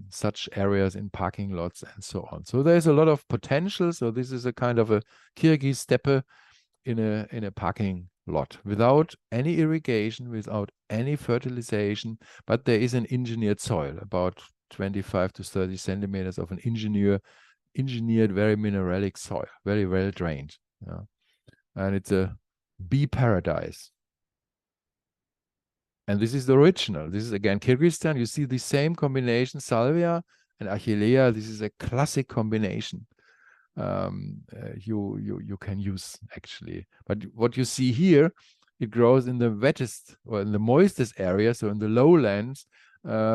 such areas, in parking lots and so on. So there's a lot of potential. So this is a kind of a Garigue steppe in a parking lot without any irrigation, without any fertilization, but there is an engineered soil, about 25 to 30 centimeters of an engineered, very mineralic soil, very well drained. Yeah. And it's a bee paradise. And this is the original. This is again Kyrgyzstan. You see the same combination, salvia and achillea. This is a classic combination you can use actually. But what you see here, it grows in the wettest or in the moistest area, so in the lowlands,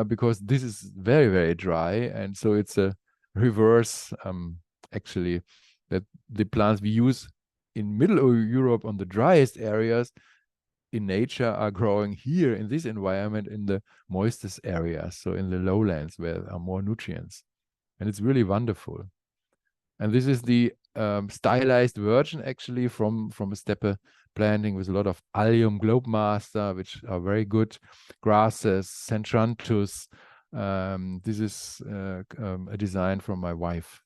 because this is very, very dry, and so it's a reverse actually, that the plants we use in Middle Europe on the driest areas in nature are growing here in this environment in the moistest areas, so in the lowlands where there are more nutrients. And it's really wonderful. And this is the stylized version actually from a steppe planting with a lot of Allium globemaster, which are very good grasses, Centranthus. This is a design from my wife.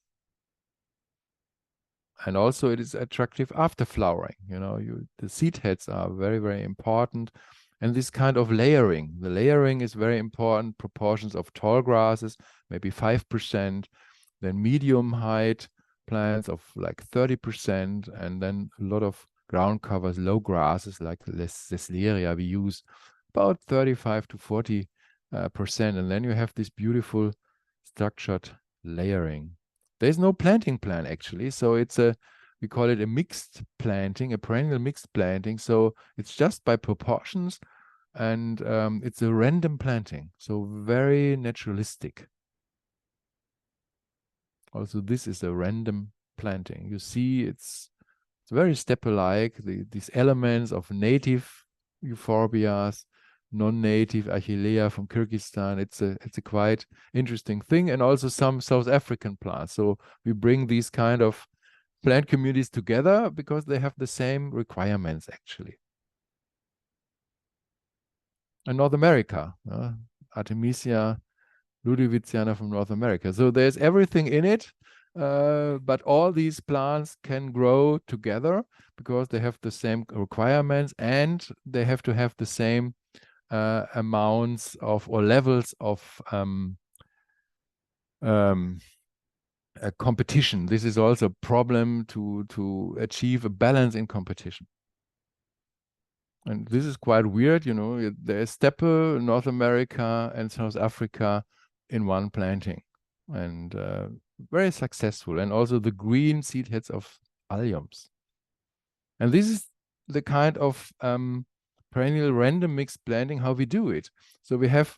And also it is attractive after flowering. You know, the seed heads are very, very important. And this kind of layering, the layering is very important. Proportions of tall grasses, maybe 5%, then medium height plants of like 30%, and then a lot of ground covers, low grasses like Lesleria we use about 35 to 40%. And then you have this beautiful structured layering. There's no planting plan actually, so we call it a mixed planting, a perennial mixed planting. So it's just by proportions, and it's a random planting, so very naturalistic. Also, this is a random planting. You see, it's very steppe-like. These elements of native euphorbias, non-native achillea from Kyrgyzstan. It's a quite interesting thing, and also some South African plants. So we bring these kind of plant communities together because they have the same requirements actually. And North America, Artemisia ludwigsiana from North America. So there's everything in it, but all these plants can grow together because they have the same requirements, and they have to have the same amounts of or levels of competition. This is also a problem to achieve a balance in competition. And this is quite weird, you know, there's steppe, North America and South Africa in one planting, and very successful. And also the green seed heads of alliums. And this is the kind of perennial random mixed planting, how we do it. So we have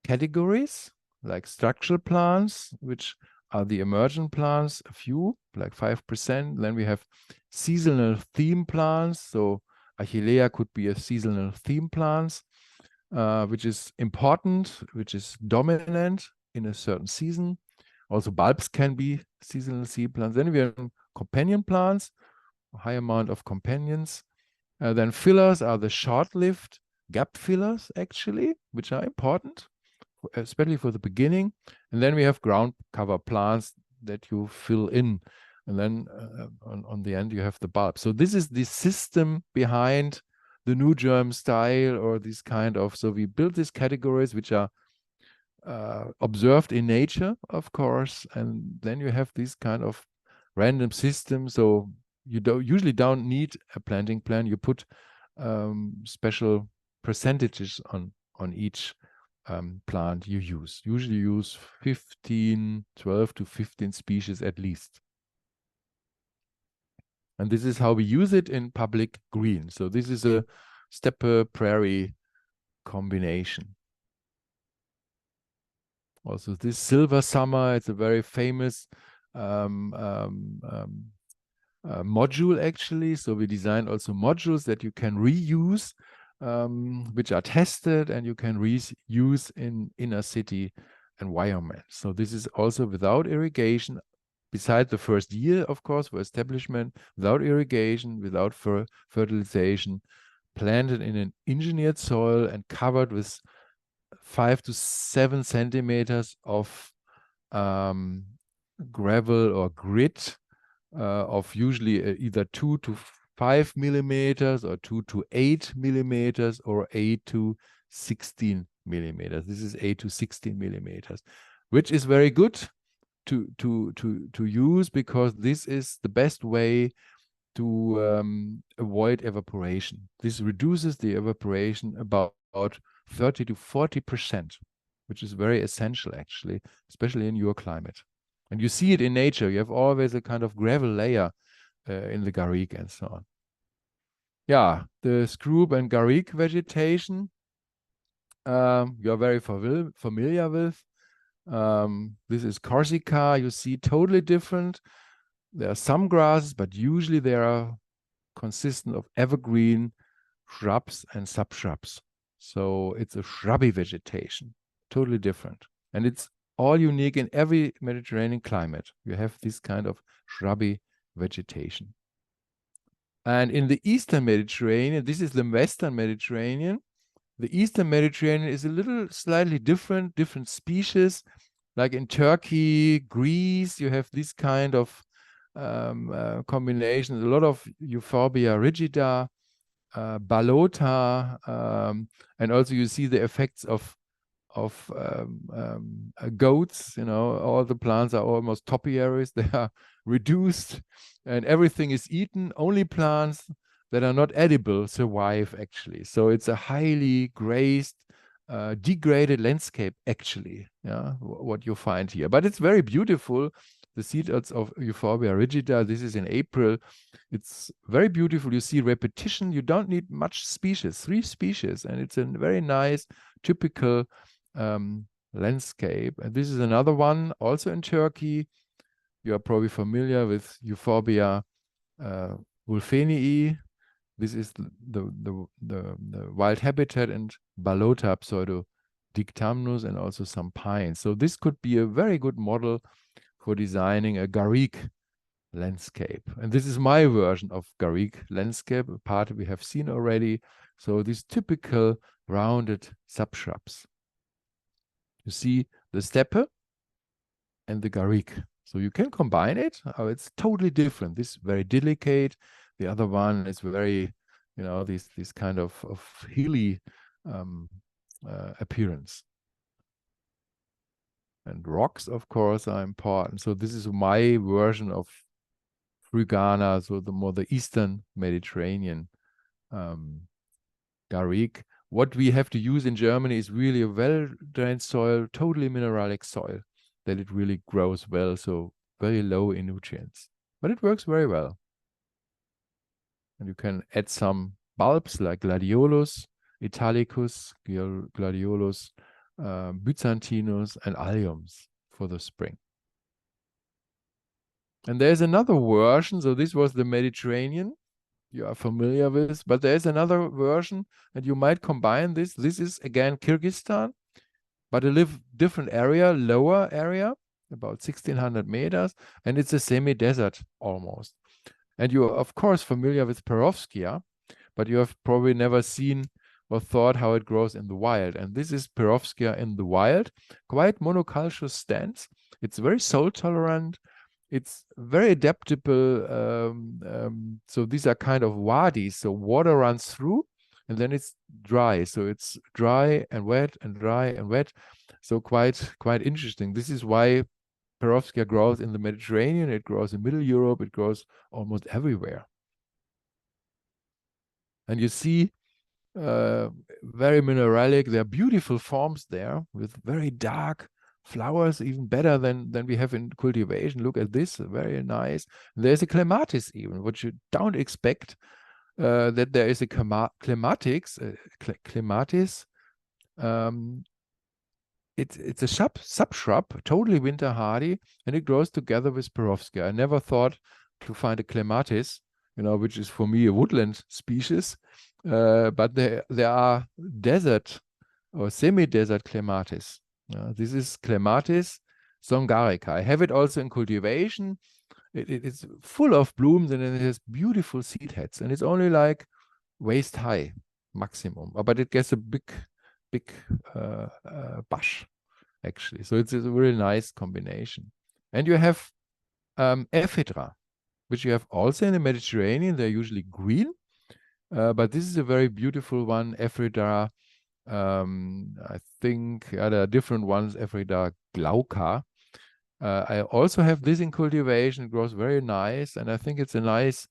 categories like structural plants, which are the emergent plants, a few, like 5%. Then we have seasonal theme plants. So Achillea could be a seasonal theme plants, which is important, which is dominant in a certain season. Also bulbs can be seasonal seed plants. Then we have companion plants, a high amount of companions. Then fillers are the short-lived gap fillers actually, which are important, especially for the beginning. And then we have ground cover plants that you fill in. And then on the end, you have the bulb. So this is the system behind the new germ style, or this kind of, so we build these categories which are observed in nature, of course. And then you have this kind of random system. So you usually don't need a planting plan. You put special percentages on each plant you use. Usually use 12 to 15 species at least. And this is how we use it in public green. So this is a steppe prairie combination. Also, this silver summer, it's a very famous module actually. So we designed also modules that you can reuse, which are tested and you can reuse in inner city environment. So this is also without irrigation, beside the first year, of course, for establishment, without irrigation, without fertilization, planted in an engineered soil and covered with 5 to 7 centimeters of gravel or grit of usually either 2 to 5 millimeters or 2 to 8 millimeters or 8 to 16 millimeters. This is 8 to 16 millimeters, which is very good to use, because this is the best way to avoid evaporation. This reduces the evaporation about 30 to 40%, which is very essential actually, especially in your climate. And you see it in nature. You have always a kind of gravel layer in the Garigue and so on. Yeah, the scrub and Garigue vegetation you're very familiar with. This is Corsica. You see totally different. There are some grasses, but usually they are consistent of evergreen shrubs and subshrubs. So it's a shrubby vegetation, totally different. And it's all unique in every Mediterranean climate. You have this kind of shrubby vegetation. And in the Eastern Mediterranean, this is the Western Mediterranean. The Eastern Mediterranean is a little slightly different species. Like in Turkey, Greece, you have this kind of combinations. A lot of Euphorbia rigida, Balota, and also you see the effects of goats. You know, all the plants are almost topiaries. They are reduced, and everything is eaten. Only plants that are not edible survive actually. So it's a highly grazed, degraded landscape actually. Yeah, what you find here, but it's very beautiful. The seeds of Euphorbia rigida. This is in April. It's very beautiful. You see repetition. You don't need much species, 3 species, and it's a very nice, typical landscape. And this is another one, also in Turkey. You are probably familiar with Euphorbia wulfenii. This is the wild habitat, and Balota pseudodictamnus, and also some pines. So this could be a very good model for designing a Garigue landscape. And this is my version of Garigue landscape, a part we have seen already. So these typical rounded subshrubs. You see the steppe and the Garigue. So you can combine it. Oh, it's totally different. This is very delicate. The other one is very, you know, this kind of hilly appearance. And rocks, of course, are important. So this is my version of Frugana, so the Eastern Mediterranean Garigue. What we have to use in Germany is really a well-drained soil, totally mineralic soil, that it really grows well, so very low in nutrients. But it works very well. And you can add some bulbs like Gladiolus, Italicus, Gladiolus, Byzantinus, and Alliums for the spring. And there's another version. So this was the Mediterranean you are familiar with, but there's another version, and you might combine this. This is again Kyrgyzstan, but a different area, lower area, about 1600 meters, and it's a semi-desert almost. And you are, of course, familiar with Perovskia, but you have probably never seen or thought how it grows in the wild. And this is Perovskia in the wild, quite monoculture stance. It's very salt tolerant. It's very adaptable. So these are kind of wadis. So water runs through and then it's dry. So it's dry and wet and dry and wet. So quite interesting. This is why Perovskia grows in the Mediterranean. It grows in Middle Europe. It grows almost everywhere. And you see very mineralic. There are beautiful forms there with very dark flowers even better than we have in cultivation. Look at this, very nice. There's a clematis even, which you don't expect that there is a clematis. It's a subshrub, totally winter hardy, and it grows together with Perovskia. I never thought to find a clematis, which is for me a woodland species, but there are desert or semi-desert clematis. This is Clematis zongarica. I have it also in cultivation. It's full of blooms, and it has beautiful seed heads, and it's only like waist high maximum, but it gets a big bush actually. So it's a really nice combination. And you have ephedra, which you have also in the Mediterranean. They're usually green, but this is a very beautiful one, ephedra. I think there are different ones, ephedra glauca. I also have this in cultivation. It grows very nice, and I think it's a nice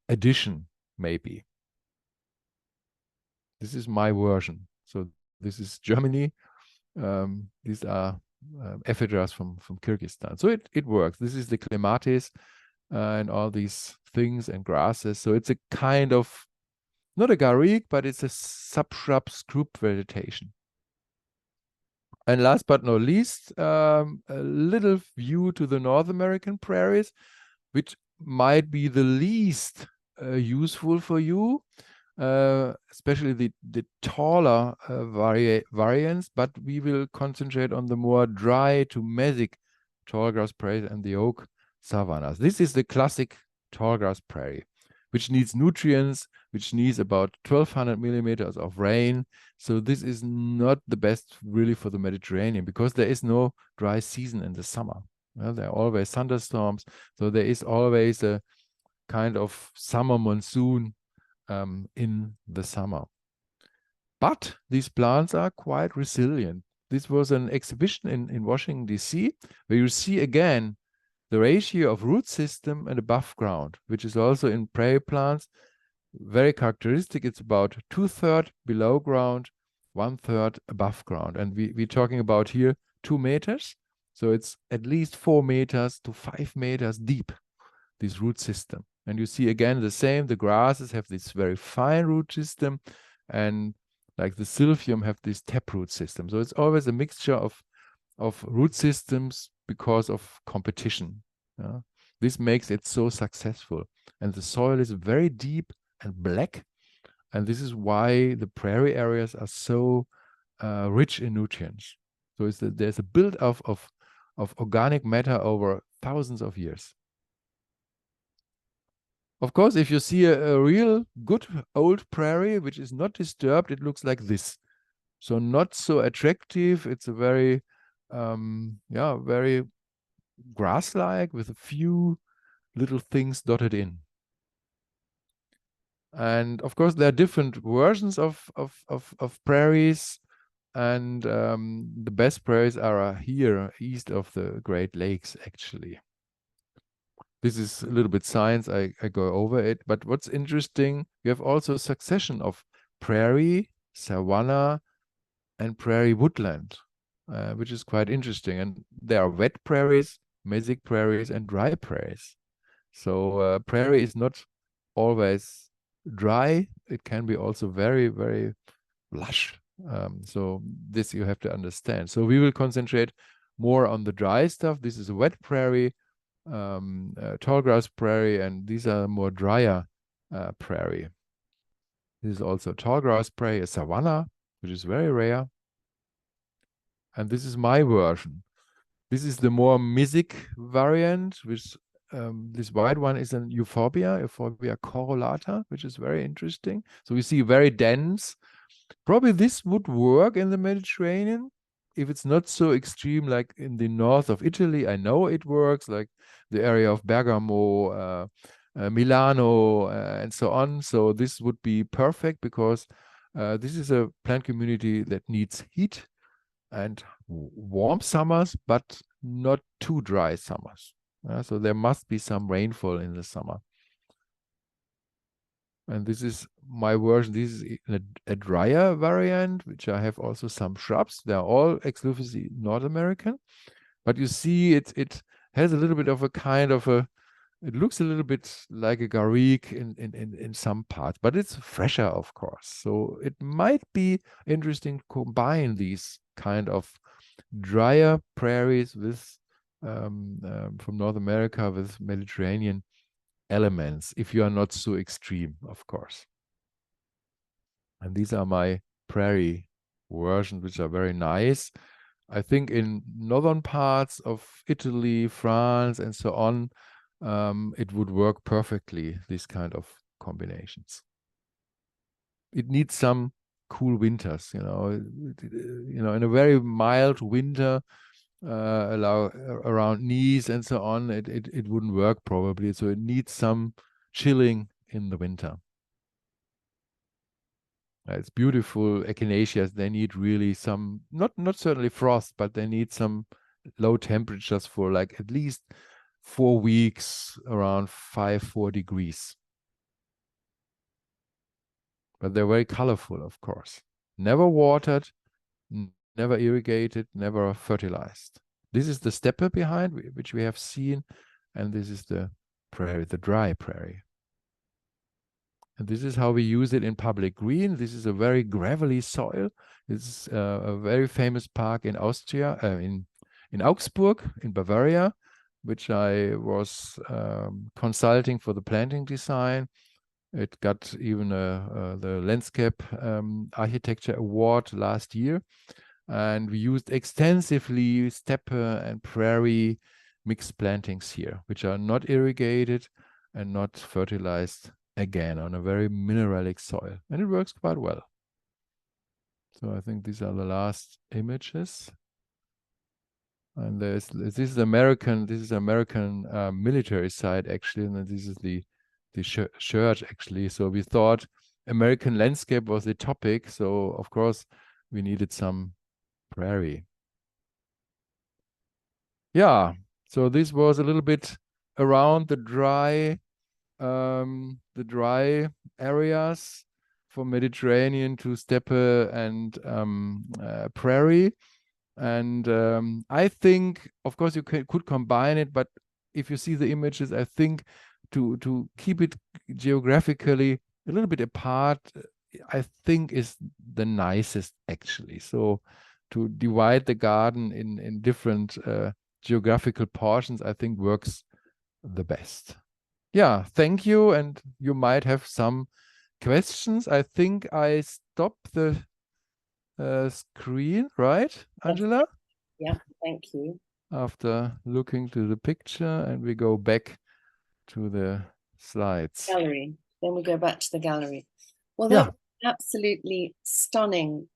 addition, maybe. This is my version. So this is Germany. These are ephedras from Kyrgyzstan. So it works. This is the clematis and all these things and grasses. So it's a kind of, not a garrigue, but it's a subshrub scrub vegetation. And last but not least, a little view to the North American prairies, which might be the least useful for you, especially the taller variants, but we will concentrate on the more dry to mesic tallgrass prairies and the oak savannas. This is the classic tallgrass prairie, which needs nutrients, which needs about 1,200 millimeters of rain. So this is not the best really for the Mediterranean, because there is no dry season in the summer. Well, there are always thunderstorms, so there is always a kind of summer monsoon in the summer. But these plants are quite resilient. This was an exhibition in Washington, D.C., where you see again the ratio of root system and above ground, which is also in prairie plants very characteristic. It's about 2/3 below ground, 1/3 above ground. And we're talking about here 2 meters. So it's at least 4 meters to 5 meters deep, this root system. And you see again the same, the grasses have this very fine root system, and like the silphium have this taproot system. So it's always a mixture of root systems because of competition. This makes it so successful. And the soil is very deep and black. And this is why the prairie areas are so rich in nutrients. So there's a build-up of organic matter over thousands of years. Of course, if you see a real good old prairie, which is not disturbed, it looks like this. So not so attractive. It's a very, very grass-like with a few little things dotted in. And of course, there are different versions of prairies. And the best prairies are here, east of the Great Lakes, actually. This is a little bit science, I go over it. But what's interesting, you have also a succession of prairie, savanna, and prairie woodland, which is quite interesting. And there are wet prairies, mesic prairies, and dry prairies. So prairie is not always dry. It can be also very, very lush. So this you have to understand. So we will concentrate more on the dry stuff. This is a wet prairie, tallgrass prairie, and these are more drier prairie. This is also tallgrass prairie, a savanna, which is very rare. And this is my version. This is the more mesic variant, which this white one is an Euphorbia corolata, which is very interesting. So we see very dense. Probably this would work in the Mediterranean if it's not so extreme like in the north of Italy. I know it works, like the area of Bergamo, Milano, and so on. So this would be perfect because this is a plant community that needs heat and warm summers, but not too dry summers. So there must be some rainfall in the summer. And this is my version. This is a drier variant, which I have also some shrubs. They're all exclusively North American. But you see it has a little bit of a kind of a, it looks a little bit like a garrigue in some parts, but it's fresher, of course. So it might be interesting to combine these kind of drier prairies with from North America with Mediterranean elements, if you are not so extreme, of course. And these are my prairie versions, which are very nice. I think in northern parts of Italy, France, and so on, it would work perfectly, these kind of combinations. It needs some cool winters, in a very mild winter, around Nice and so on, it wouldn't work probably. So it needs some chilling in the winter. It's beautiful echinaceas. They need really some, not certainly frost, but they need some low temperatures for like at least 4 weeks around 4 degrees. But they're very colorful, of course. Never watered, never irrigated, never fertilized. This is the steppe behind, which we have seen, and this is the prairie, the dry prairie. And this is how we use it in public green. This is a very gravelly soil. It's a very famous park in Austria, in Augsburg, in Bavaria, which I was consulting for the planting design. It got even the landscape architecture award last year. And we used extensively steppe and prairie mixed plantings here, which are not irrigated and not fertilized, again on a very mineralic soil, and it works quite well. So I think these are the last images. And this is American military site actually, and this is the church actually. So we thought American landscape was the topic, so of course we needed some prairie. Yeah, so this was a little bit around the dry areas from Mediterranean to steppe and prairie. And I think, of course, you could combine it, but if you see the images, I think to keep it geographically a little bit apart, I think is the nicest actually. So to divide the garden in different geographical portions, I think works the best. Yeah, thank you. And you might have some questions. I think I stopped the screen, right, Angela? Yeah, thank you. After looking to the picture, and we go back to the slides. Gallery. Then we go back to the gallery. Well, that was absolutely stunning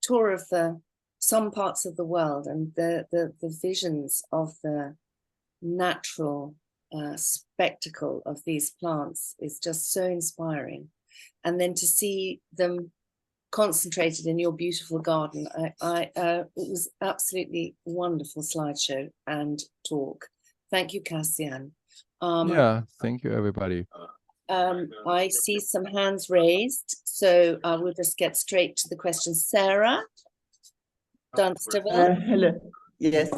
tour of some parts of the world, and the visions of the natural spectacle of these plants is just so inspiring. And then to see them concentrated in your beautiful garden, it was absolutely wonderful slideshow and talk. Thank you, Cassian. Yeah, thank you, everybody. I see some hands raised, so I will just get straight to the questions. Sarah Dunstable. Hello. Yes.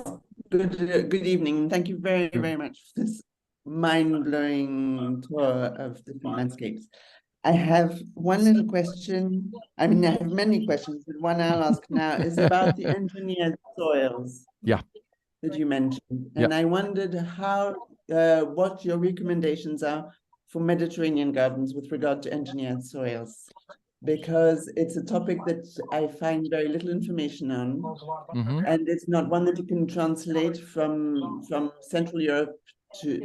Good evening. Thank you very, very much for this mind-blowing tour of different landscapes. I have one little question. I mean, I have many questions, but one I'll ask now is about the engineered soils. Yeah. That you mentioned. And I wondered what your recommendations are for Mediterranean gardens with regard to engineered soils, because it's a topic that I find very little information on, and it's not one that you can translate from Central Europe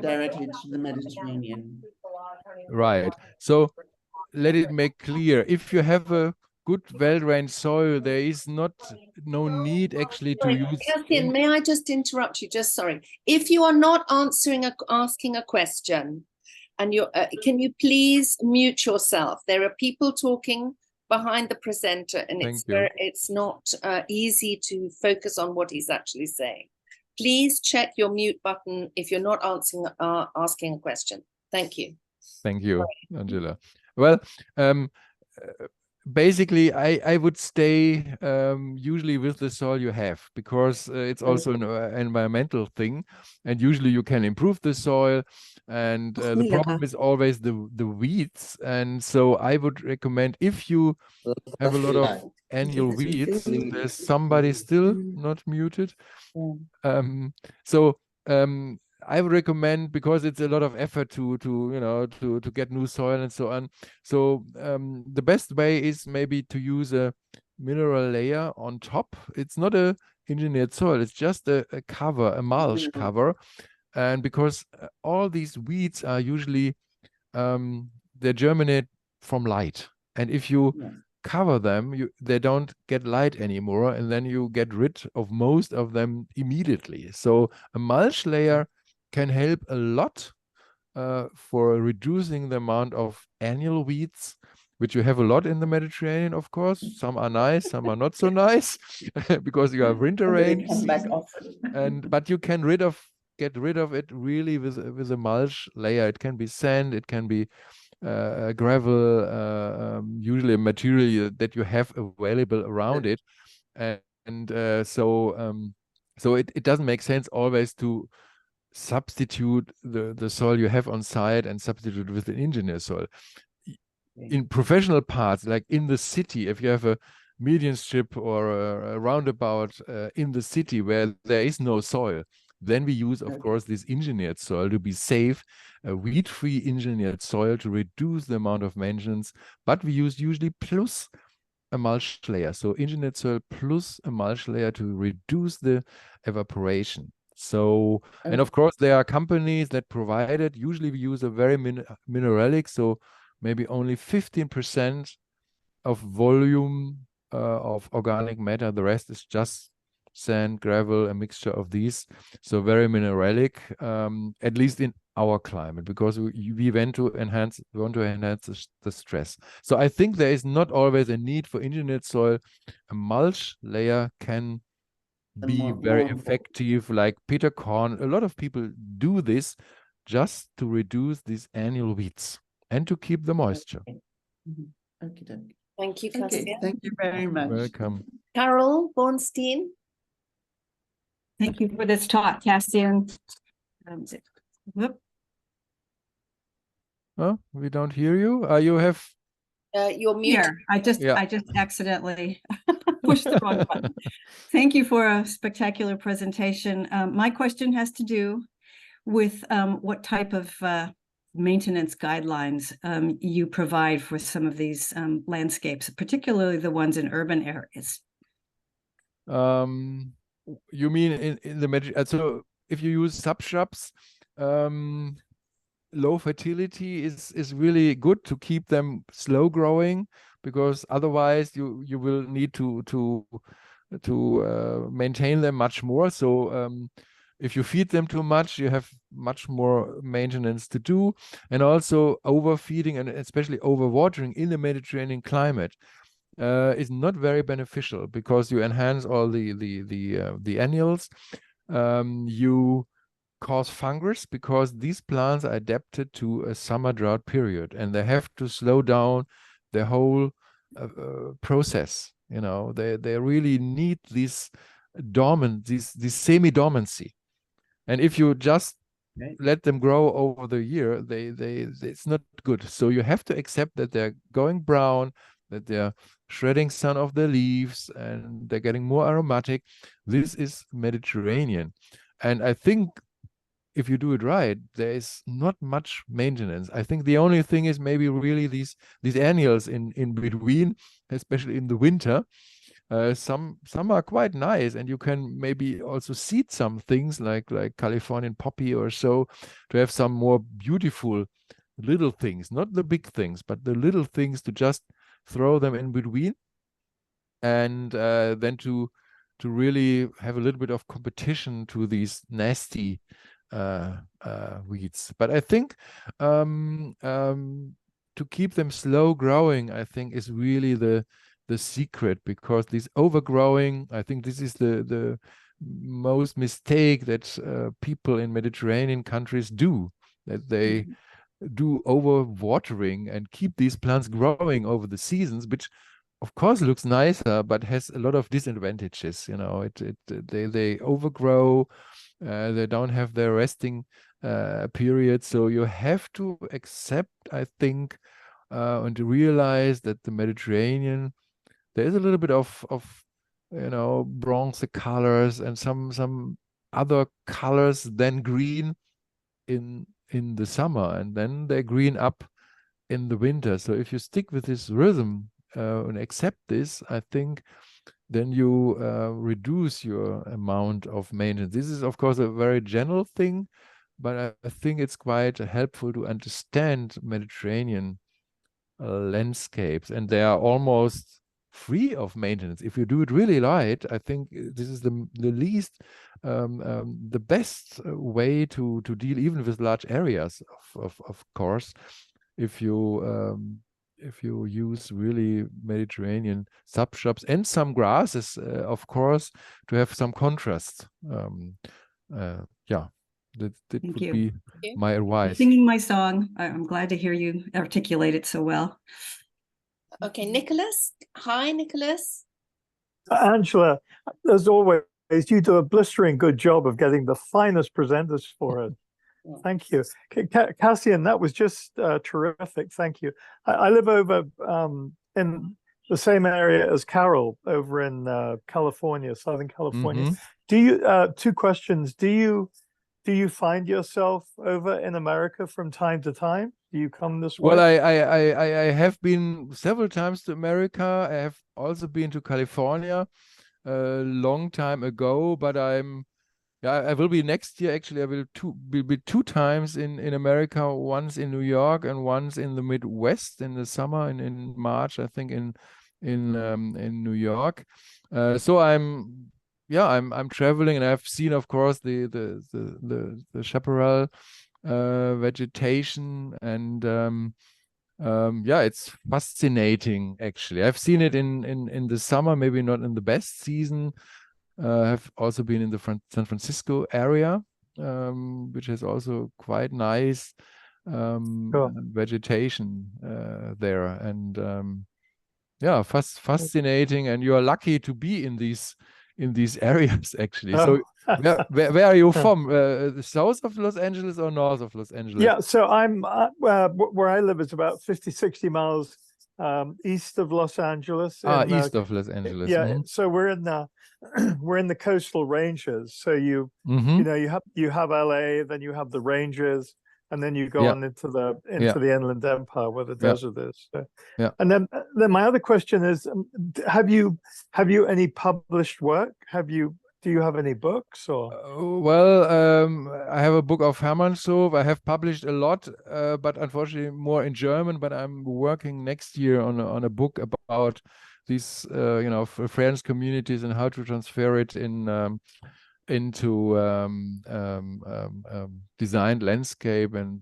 directly to the Mediterranean. Right. So let it make clear, if you have a good well-drained soil, there is no need actually to use. Cassian, may I just interrupt you? Just sorry. If you are not asking a question, and you can you please mute yourself? There are people talking behind the presenter, and it's not easy to focus on what he's actually saying. Please check your mute button if you're not asking a question. Thank you. Thank you, Angela. Well, basically, I would stay usually with the soil you have, because it's also an environmental thing, and usually you can improve the soil. And the problem is always the weeds. And so I would recommend, if you have a lot of annual weeds, there's somebody still not muted. So I would recommend, because it's a lot of effort to get new soil and so on. So the best way is maybe to use a mineral layer on top. It's not a engineered soil, it's just a cover, a mulch cover. And because all these weeds are usually they germinate from light, and if you cover them, they don't get light anymore, and then you get rid of most of them immediately. So a mulch layer can help a lot for reducing the amount of annual weeds, which you have a lot in the Mediterranean, of course. Some are nice, some are not so nice, because you have winter rain season. But you can get rid of it really with a mulch layer. It can be sand, it can be gravel, usually a material that you have available around it. So it doesn't make sense always to substitute the soil you have on site and substitute with an engineered soil. In professional parts, like in the city, if you have a median strip or a roundabout in the city where there is no soil, then we use, of course, this engineered soil to be safe, a weed-free engineered soil to reduce the amount of maintenance. But we use usually plus a mulch layer. So engineered soil plus a mulch layer to reduce the evaporation. So, and of course, there are companies that provide it. Usually we use a very mineralic, so maybe only 15% of volume of organic matter. The rest is just sand, gravel, a mixture of these. So very mineralic, at least in our climate, because we want to enhance the stress. So I think there is not always a need for engineered soil. A mulch layer can be very effective, like Peter Korn. A lot of people do this just to reduce these annual weeds and to keep the moisture. Okay. Thank you, Cassian. Okay, thank you very much. Welcome. Carol Bornstein. Thank you for this talk, Cassian. Oh, we don't hear you. You have. You're muted. Here, I just accidentally pushed the wrong button. Thank you for a spectacular presentation. My question has to do with what type of maintenance guidelines you provide for some of these landscapes, particularly the ones in urban areas. You mean in the so if you use subshrubs, low fertility is really good to keep them slow growing, because otherwise you will need to maintain them much more. So if you feed them too much, you have much more maintenance to do. And also overfeeding and especially overwatering in the Mediterranean climate is not very beneficial, because you enhance all the annuals. You cause fungus, because these plants are adapted to a summer drought period, and they have to slow down the whole process. You know, they really need this this semi-dormancy. And if you just let them grow over the year, it's not good. So you have to accept that they're going brown, that they're shredding some of the leaves, and they're getting more aromatic. This is Mediterranean. And I think if you do it right, there is not much maintenance. I think the only thing is maybe really these annuals in between, especially in the winter. Some are quite nice, and you can maybe also seed some things like Californian poppy or so, to have some more beautiful little things, not the big things, but the little things, to just throw them in between, and then to really have a little bit of competition to these nasty weeds. But I think to keep them slow growing, I think, is really the secret, because this overgrowing, I think this is the most mistake that people in Mediterranean countries do, that they do over watering and keep these plants growing over the seasons, which of course looks nicer, but has a lot of disadvantages. You know, they overgrow, they don't have their resting period. So you have to accept, I think, and to realize that the Mediterranean, there is a little bit of you know, bronze colors and some other colors than green in the summer, and then they green up in the winter. So if you stick with this rhythm and accept this, I think then you reduce your amount of maintenance. This is of course a very general thing, but I think it's quite helpful to understand Mediterranean landscapes, and they are almost free of maintenance. If you do it really right, I think this is the least, the best way to deal even with large areas, of course, if you use really Mediterranean subshrubs and some grasses, of course, to have some contrast. Yeah, that would be my advice. Singing my song. I'm glad to hear you articulate it so well. Okay, Nicholas. Hi, Nicholas. Angela, as always, you do a blistering good job of getting the finest presenters for us. Thank you. Cassian, that was just terrific. Thank you. I live over in the same area as Carol over in California, Southern California. Do you, two questions. Do you find yourself over in America from time to time? Do you come this way? Well, I have been several times to America. I have also been to California a long time ago, but I will be next year. Actually, I will be two times in America, once in New York and once in the Midwest in the summer, in March, I think in New York. So I'm traveling, and I've seen, of course, the chaparral vegetation, and yeah, it's fascinating. Actually, I've seen it in the summer, maybe not in the best season. Have also been in the San Francisco area, which has also quite nice vegetation there, and yeah, fascinating. And you are lucky to be in these areas, actually. So where are you from? The south of Los Angeles or north of Los Angeles? Yeah, so I'm where I live is about 50-60 miles east of Los Angeles. East of Los Angeles. Yeah, so we're in the coastal ranges. So you know, you have LA, then you have the ranges, and then you go on into the Inland Empire where the desert is. So, and then my other question is, have you any published work? Do you have any books or? Well, I have a book of Hermannshof. I have published a lot, but unfortunately more in German. But I'm working next year on a book about these, you know, friends communities and how to transfer it into designed landscape. And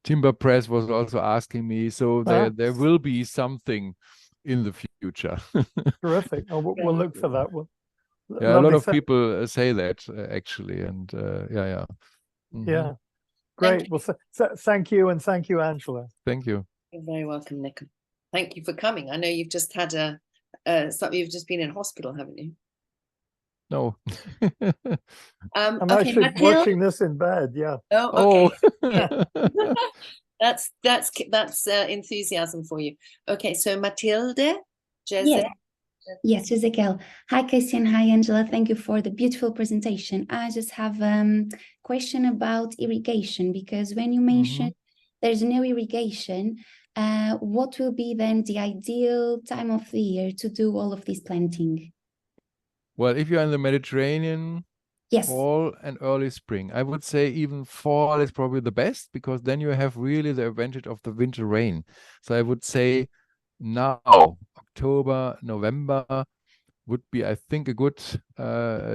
Timber Press was also asking me, so there will be something in the future. Terrific. Oh, we'll look for that one. Yeah, a lot of people say that actually, and yeah. Yeah, great. Well, thank you, and thank you, Angela. Thank you. You're very welcome, Nick. Thank you for coming. I know you've just had you've just been in hospital, haven't you? No. I'm actually watching this in bed. Yeah. Oh, okay. That's enthusiasm for you. Okay, so Matilde, Jeze. Yes, Ezekiel. Hi, Cassian. Hi, Angela. Thank you for the beautiful presentation. I just have a question about irrigation, because when you mentioned there's no irrigation, what will be then the ideal time of the year to do all of this planting? Well, if you're in the Mediterranean, fall and early spring. I would say even fall is probably the best, because then you have really the advantage of the winter rain. So I would say now, October, November would be, I think, a good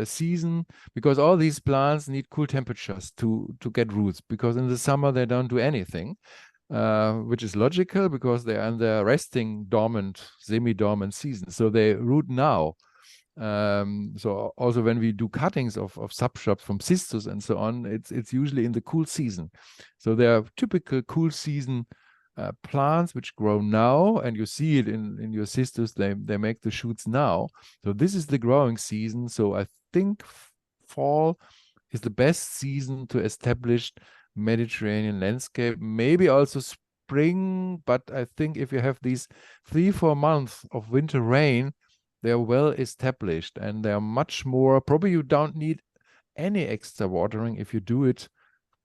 season, because all these plants need cool temperatures to get roots, because in the summer they don't do anything, which is logical because they are in their resting dormant, semi-dormant season. So they root now. So also when we do cuttings of subshrubs from cistus and so on, it's usually in the cool season. So there are typical cool season plants which grow now, and you see it in your cistus. They make the shoots now. So this is the growing season. So I think fall is the best season to establish Mediterranean landscape. Maybe also spring, but I think if you have these 3-4 months of winter rain, they're well established, and they're much more, probably you don't need any extra watering if you do it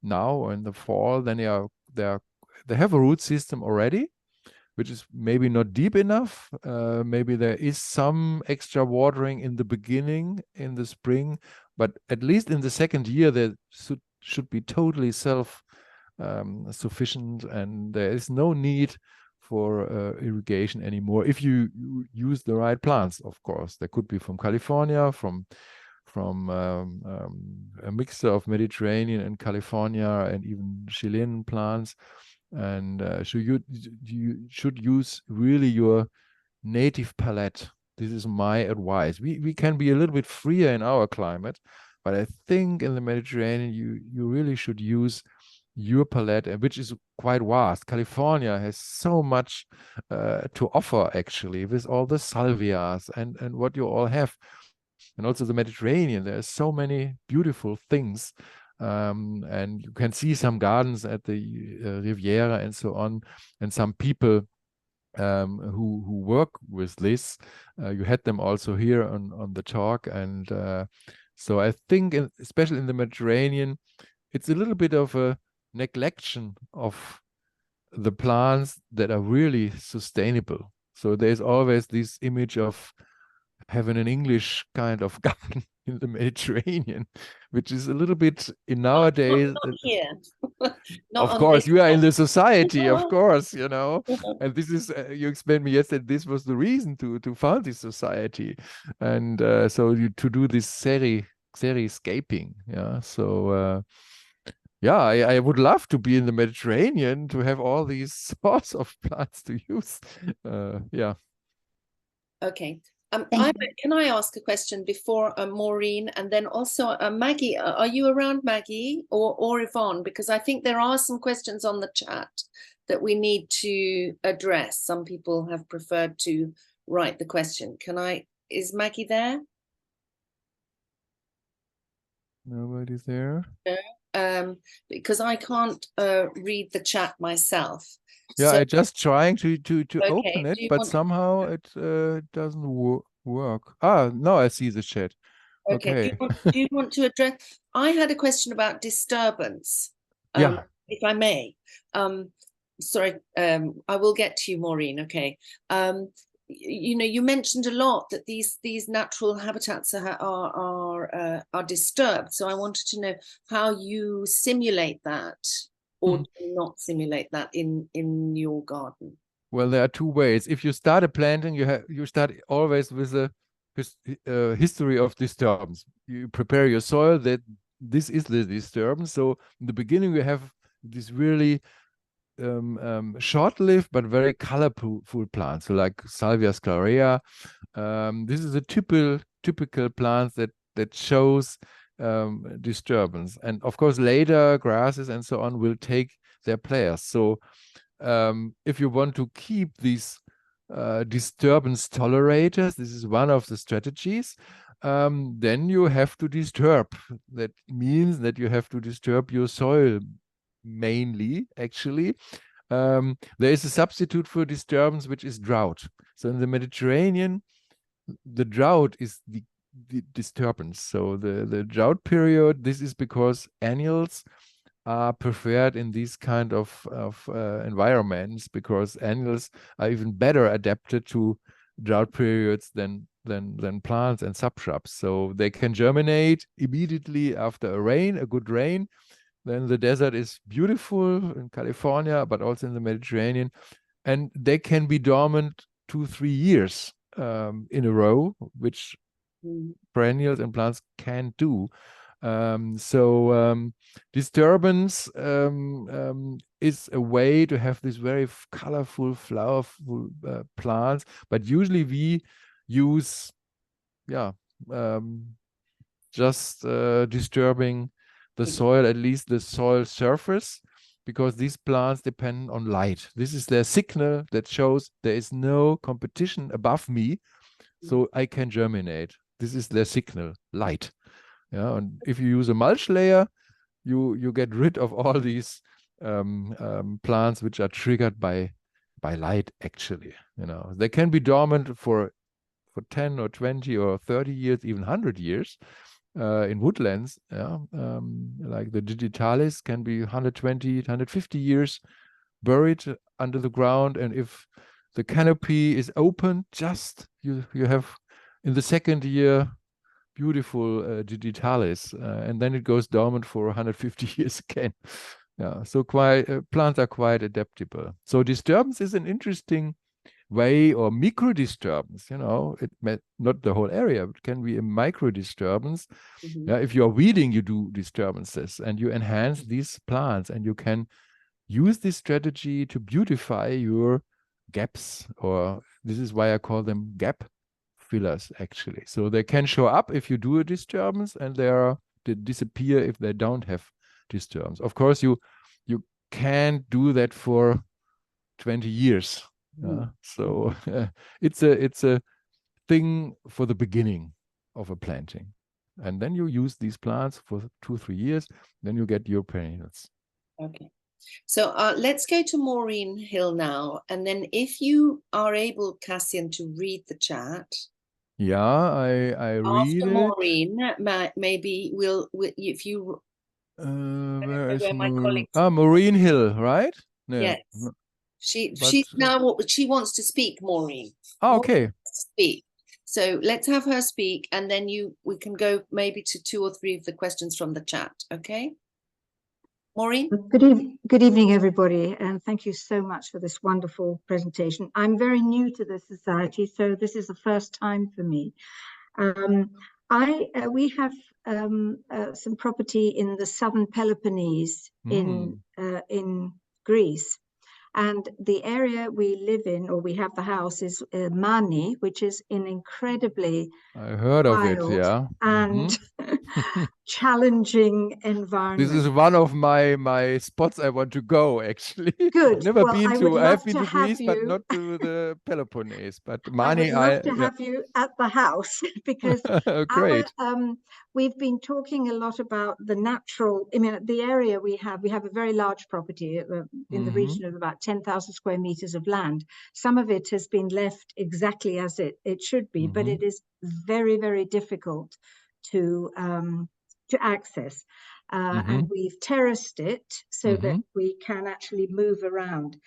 now or in the fall. Then they have a root system already, which is maybe not deep enough. Maybe there is some extra watering in the beginning, in the spring, but at least in the second year, they should be totally self-sufficient, and there is no need for irrigation anymore if you use the right plants. Of course, they could be from California, from a mixture of Mediterranean and California, and even Chilean plants. And so you should use really your native palette. This is my advice. We can be a little bit freer in our climate, but I think in the Mediterranean you really should use your palette, which is quite vast. California has so much to offer, actually, with all the salvias and what you all have. And also the Mediterranean, there's so many beautiful things. And you can see some gardens at the Riviera and so on, and some people who work with this. You had them also here on the talk. And so I think, especially in the Mediterranean, it's a little bit of a neglection of the plants that are really sustainable. So there's always this image of having an English kind of garden in the Mediterranean, which is a little bit in nowadays. Not here. Of course, you are in the society, of course, you know. And this is, you explained me yesterday, this was the reason to found this society. And so to do this seriscaping, yeah. So yeah, I would love to be in the Mediterranean to have all these sorts of plants to use. Yeah. Okay. Can I ask a question before Maureen, and then also Maggie? Are you around, Maggie, or Yvonne? Because I think there are some questions on the chat that we need to address. Some people have preferred to write the question. Is Maggie there? Nobody's there. No, because I can't read the chat myself. Yeah, so, I'm just trying to open it, but want somehow it doesn't work. Ah, no, I see the chat. Okay. Do you want to address? I had a question about disturbance. Yeah. If I may. Sorry, I will get to you, Maureen. Okay. You know, you mentioned a lot that these natural habitats are disturbed. So I wanted to know how you simulate that, or do you not simulate that in your garden. Well, there are two ways. If you start a planting, you start always with a history of disturbance. You prepare your soil that this is the disturbance. So in the beginning, you have this really short-lived but very colorful plants, so like Salvia sclarea. This is a typical plant that shows disturbance, and of course later grasses and so on will take their place. So if you want to keep these disturbance tolerators, this is one of the strategies. Then you have to disturb. That means that you have to disturb your soil mainly, actually. There is a substitute for disturbance, which is drought. So in the Mediterranean, the drought is the disturbance. So the drought period, this is because annuals are preferred in these kind of environments, because annuals are even better adapted to drought periods than plants and subshrubs. So they can germinate immediately after a good rain. Then the desert is beautiful in California, but also in the Mediterranean. And they can be dormant 2-3 years in a row, which perennials and plants can't do. Disturbance is a way to have these very colorful, flowerful plants, but usually we use just disturbing the soil, at least the soil surface, because these plants depend on light. This is their signal that shows there is no competition above me, so I can germinate. This is their signal, light. Yeah, and if you use a mulch layer, you get rid of all these plants which are triggered by light. Actually, they can be dormant for 10 or 20 or 30 years, even 100 years. In woodlands, like the digitalis can be 120, 150 years buried under the ground, and if the canopy is open, just you have in the second year beautiful digitalis, and then it goes dormant for 150 years again. Yeah, so plants are quite adaptable. So disturbance is an interesting way, or micro disturbance, it may not the whole area, it can be a micro disturbance. If you are weeding, you do disturbances and you enhance these plants, and you can use this strategy to beautify your gaps, or this is why I call them gap fillers, actually. So they can show up if you do a disturbance, and they disappear if they don't have disturbance. Of course, you can't do that for 20 years. So it's a thing for the beginning of a planting, and then you use these plants for 2-3 years, then you get your perennials. Okay, so let's go to Maureen Hill now, and then if you are able, Cassian, to read the chat. Yeah, I read after it. Maureen, maybe we'll if you where is my colleague Maureen Hill, right? Yes. She's now she wants to speak, Maureen. Okay. Speak. So let's have her speak, and then we can go maybe to 2 or 3 of the questions from the chat. Okay, Maureen. Good evening, everybody, and thank you so much for this wonderful presentation. I'm very new to the society, so this is the first time for me. We have some property in the southern Peloponnese in Greece. And the area we live in, or we have the house, is Mani, which is an incredibly I heard of it, yeah, and challenging environment. This is one of my spots I want to go, actually. Good. I've never well, been to. I've been to Greece, you. but not to the Peloponnese. But Mani, I would love to have you at the house, because great. We've been talking a lot about the natural. I mean, the area we have a very large property in the region of about 10,000 square meters of land. Some of it has been left exactly as it should be, but it is very, very difficult to access. And we've terraced it so that we can actually move around.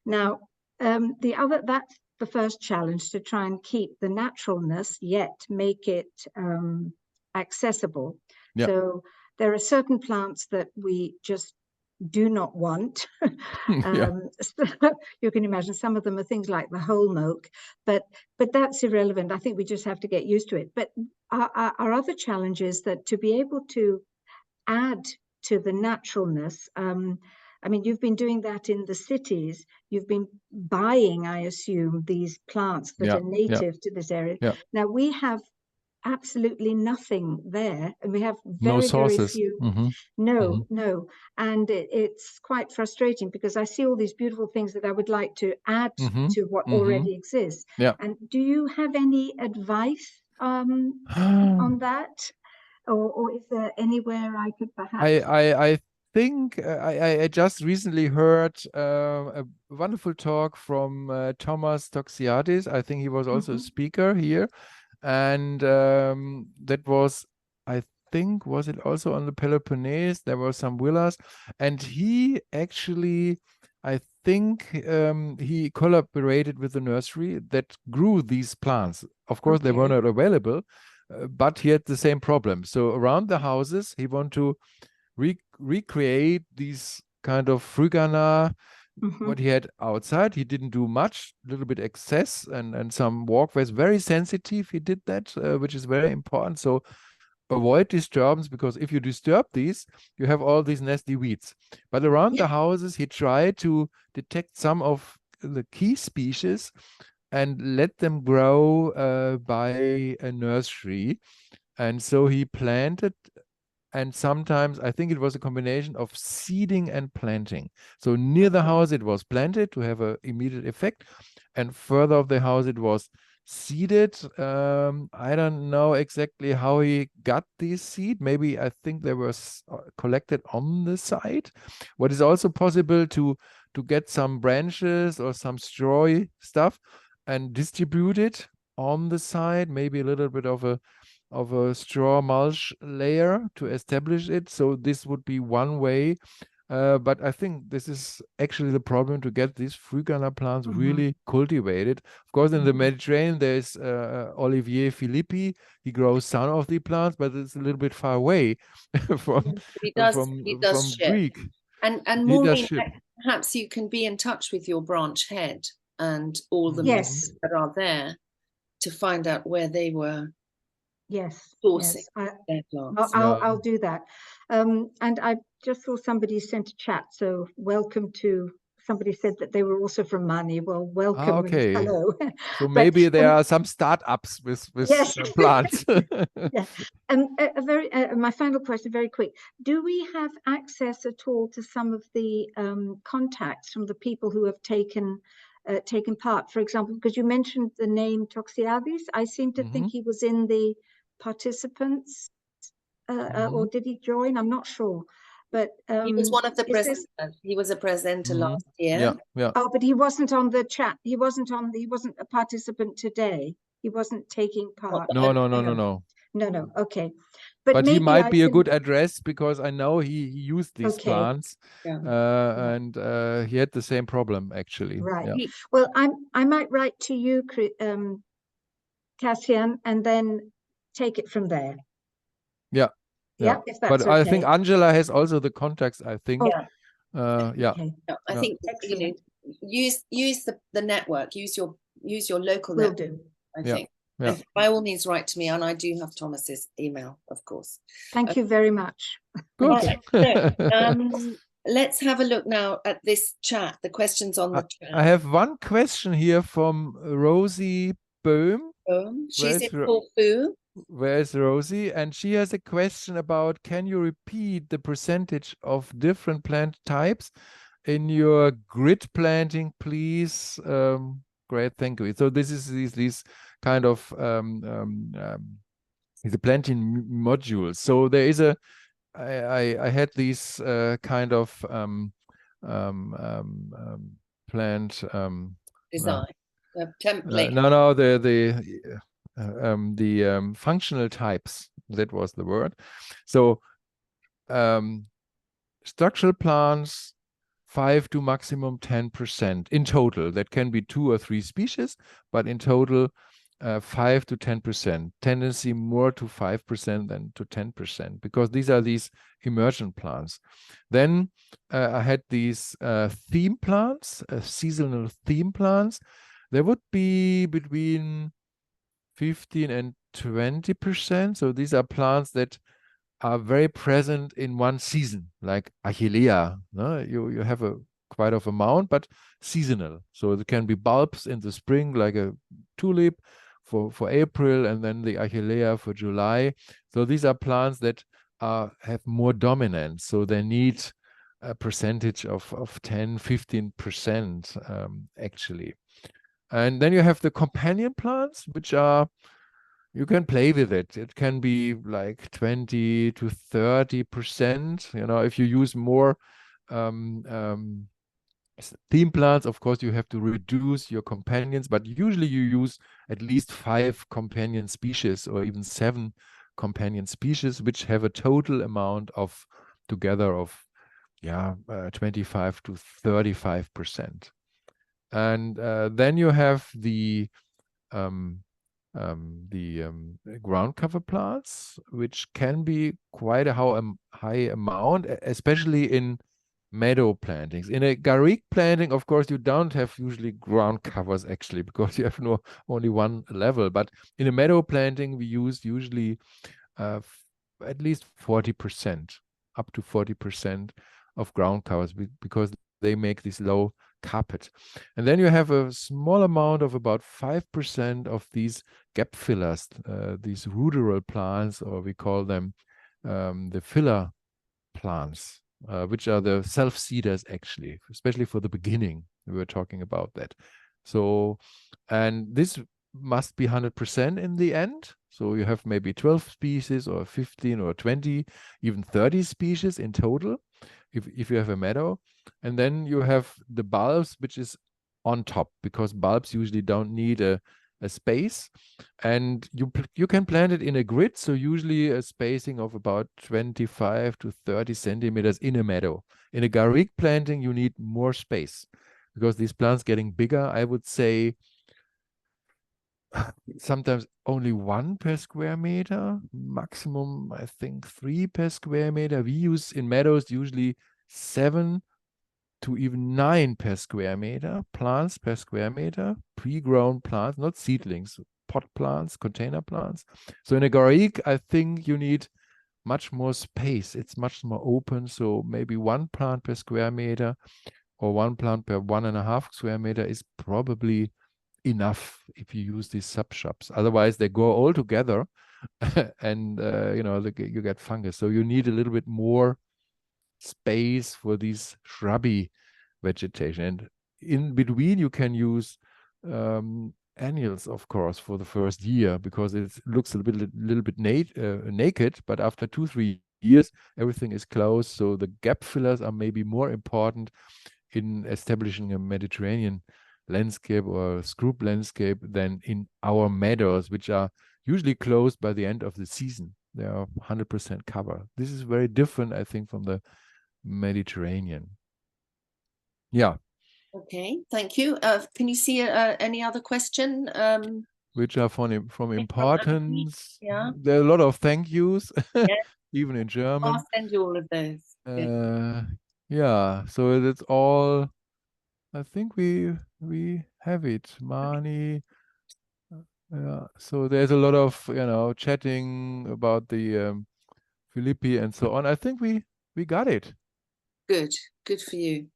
Now, that's the first challenge, to try and keep the naturalness yet make it accessible. Yeah. So there are certain plants that we just do not want. You can imagine some of them are things like the whole milk, but that's irrelevant. I think we just have to get used to it. But our other challenge is that to be able to add to the naturalness, I mean, you've been doing that in the cities. You've been buying, I assume, these plants that are native to this area. Now we have absolutely nothing there, and we have very few. No, and it's quite frustrating, because I see all these beautiful things that I would like to add to what already exists. And do you have any advice on that, or is there anywhere I could perhaps? I think I just recently heard a wonderful talk from Thomas Toxiadis. I think he was also a speaker here. And that was, I think, was it also on the Peloponnese? There were some villas, and he actually, I think, he collaborated with the nursery that grew these plants. Of course, they were not available, but he had the same problem. So around the houses, he wanted to recreate these kind of frugana. What he had outside, he didn't do much, a little bit excess and some walkways, very sensitive. He did that, which is very important. So avoid disturbance, because if you disturb these, you have all these nasty weeds. But around the houses, he tried to detect some of the key species and let them grow by a nursery. And so he planted, and sometimes I think it was a combination of seeding and planting. So near the house it was planted to have an immediate effect, and further of the house it was seeded. I don't know exactly how he got these seed. Maybe I think they were collected on the site. What is also possible to get some branches or some straw stuff and distribute it on the side, maybe a little bit of a straw mulch layer to establish it. So this would be one way. But I think this is actually the problem, to get these frugala plants really cultivated. Of course, in the Mediterranean, there's Olivier Philippi. He grows some of the plants, but it's a little bit far away from He does ship. Greek. And Maureen, perhaps you can be in touch with your branch head and all the Yes. that are there to find out where they were sourcing their plants. I'll do that. And I just saw somebody sent a chat, so welcome to, somebody said that they were also from Mani. Well, welcome. Okay. And hello. So maybe there are some startups with yes. plants. Yeah. My final question, very quick. Do we have access at all to some of the contacts from the people who have taken part? For example, because you mentioned the name Toxiadis, I seem to think he was in the participants, or did he join? I'm not sure. But he was one of the presenters. He was a presenter last year. Yeah, yeah. Oh, but he wasn't on the chat. He wasn't a participant today. He wasn't taking part. No. Okay. But he might be a good address, because I know he used these plants, and he had the same problem actually. Right. Yeah. Well, I might write to you, Cassian, and then take it from there. Yeah. Yeah, if that's but okay. I think Angela has also the contacts, I think. I think use the network, use your local Will network. do. I think. And by all means, write to me, and I do have Thomas's email, of course. Thank you very much. Good. Let's have a look now at this chat, the questions on the chat. I have one question here from Rosie Boehm. She's in Corfu. Where's Rosie? And she has a question about, can you repeat the percentage of different plant types in your grid planting, please? Great, thank you. So this is these kind of the planting modules. So there is I had these kind of plant design template. No, the functional types, that was the word. So structural plants, 5 to maximum 10% in total. That can be 2 or 3 species, but in total 5 to 10%. Tendency more to 5% than to 10%, because these are these emergent plants. Then I had these theme plants, seasonal theme plants. There would be between 15 and 20%. So these are plants that are very present in one season, like Achillea. No? You have a quite of amount, but seasonal. So it can be bulbs in the spring, like a tulip for April, and then the Achillea for July. So these are plants that have more dominance. So they need a percentage of 10-15% actually. And then you have the companion plants, which are, you can play with it. It can be like 20 to 30%. You know, if you use more theme plants, of course, you have to reduce your companions, but usually you use at least 5 companion species, or even 7 companion species, which have a total amount of together of 25 to 35%. And then you have the ground cover plants, which can be quite a high amount, especially in meadow plantings. In a garrigue planting, of course, you don't have usually ground covers actually, because you have only one level. But in a meadow planting, we use usually at least 40%, up to 40% of ground covers, because they make this low carpet. And then you have a small amount of about 5% of these gap fillers, these ruderal plants, or we call them the filler plants, which are the self-seeders actually, especially for the beginning. We were talking about that. So, and this must be 100% in the end. So you have maybe 12 species or 15 or 20, even 30 species in total, if you have a meadow. And then you have the bulbs, which is on top, because bulbs usually don't need a space. And you can plant it in a grid, so usually a spacing of about 25 to 30 centimeters in a meadow. In a garrigue planting, you need more space, because these plants getting bigger, I would say sometimes only 1 per square meter, maximum, I think 3 per square meter. We use in meadows usually 7 to even 9 per square meter, plants per square meter, pre-grown plants, not seedlings, pot plants, container plants. So in a garrigue, I think you need much more space. It's much more open. So maybe 1 plant per square meter or 1 plant per 1.5 square meter is probably enough if you use these sub-shrubs. Otherwise, they go all together and, you know, you get fungus. So you need a little bit more space for these shrubby vegetation. And in between, you can use annuals, of course, for the first year, because it looks a little bit naked, but after 2-3 years, everything is closed. So the gap fillers are maybe more important in establishing a Mediterranean landscape or scrub landscape than in our meadows, which are usually closed by the end of the season. They are 100% cover. This is very different, I think, from the Mediterranean. Yeah. Okay, thank you. Can you see any other question? Which are from importance. Yeah. There are a lot of thank yous, Yeah. even in German. I'll send you all of those. Yeah, so that's all. I think we have it. Mani. Yeah, so there's a lot of, you know, chatting about the Philippi and so on. I think we got it. Good for you.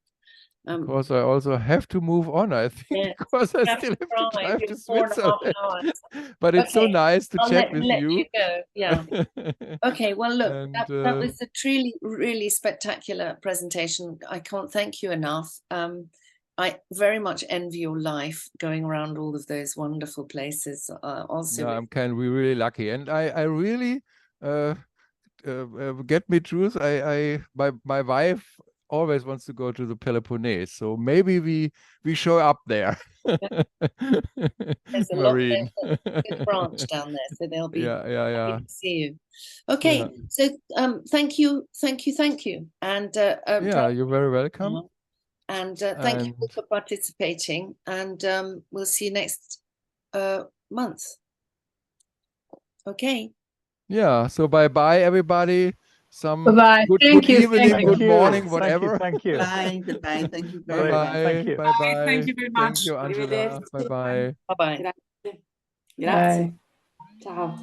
Because I also have to move on, I think, yeah, because I still have to drive to 4.5 Switzerland. hours. But it's so nice to chat with let you. you go. Yeah. Okay, well, look, And, that was a truly, really spectacular presentation. I can't thank you enough. I very much envy your life going around all of those wonderful places. Also, we're really lucky, and I really get me truth. My wife always wants to go to the Peloponnese, so maybe we show up there. There's a Marine. good branch down there, so they'll be happy to see you. Okay, so thank you, and yeah, you're very welcome. And thank you for participating, and we'll see you next month. Okay. Yeah, so bye everybody. Bye-bye. Good evening, good morning, whatever. Thank you. Bye. Goodbye. Thank you very much. Thank you. Bye. Thank you very much. Thank you, Angela. Bye. Bye-bye. Grazie. Ciao.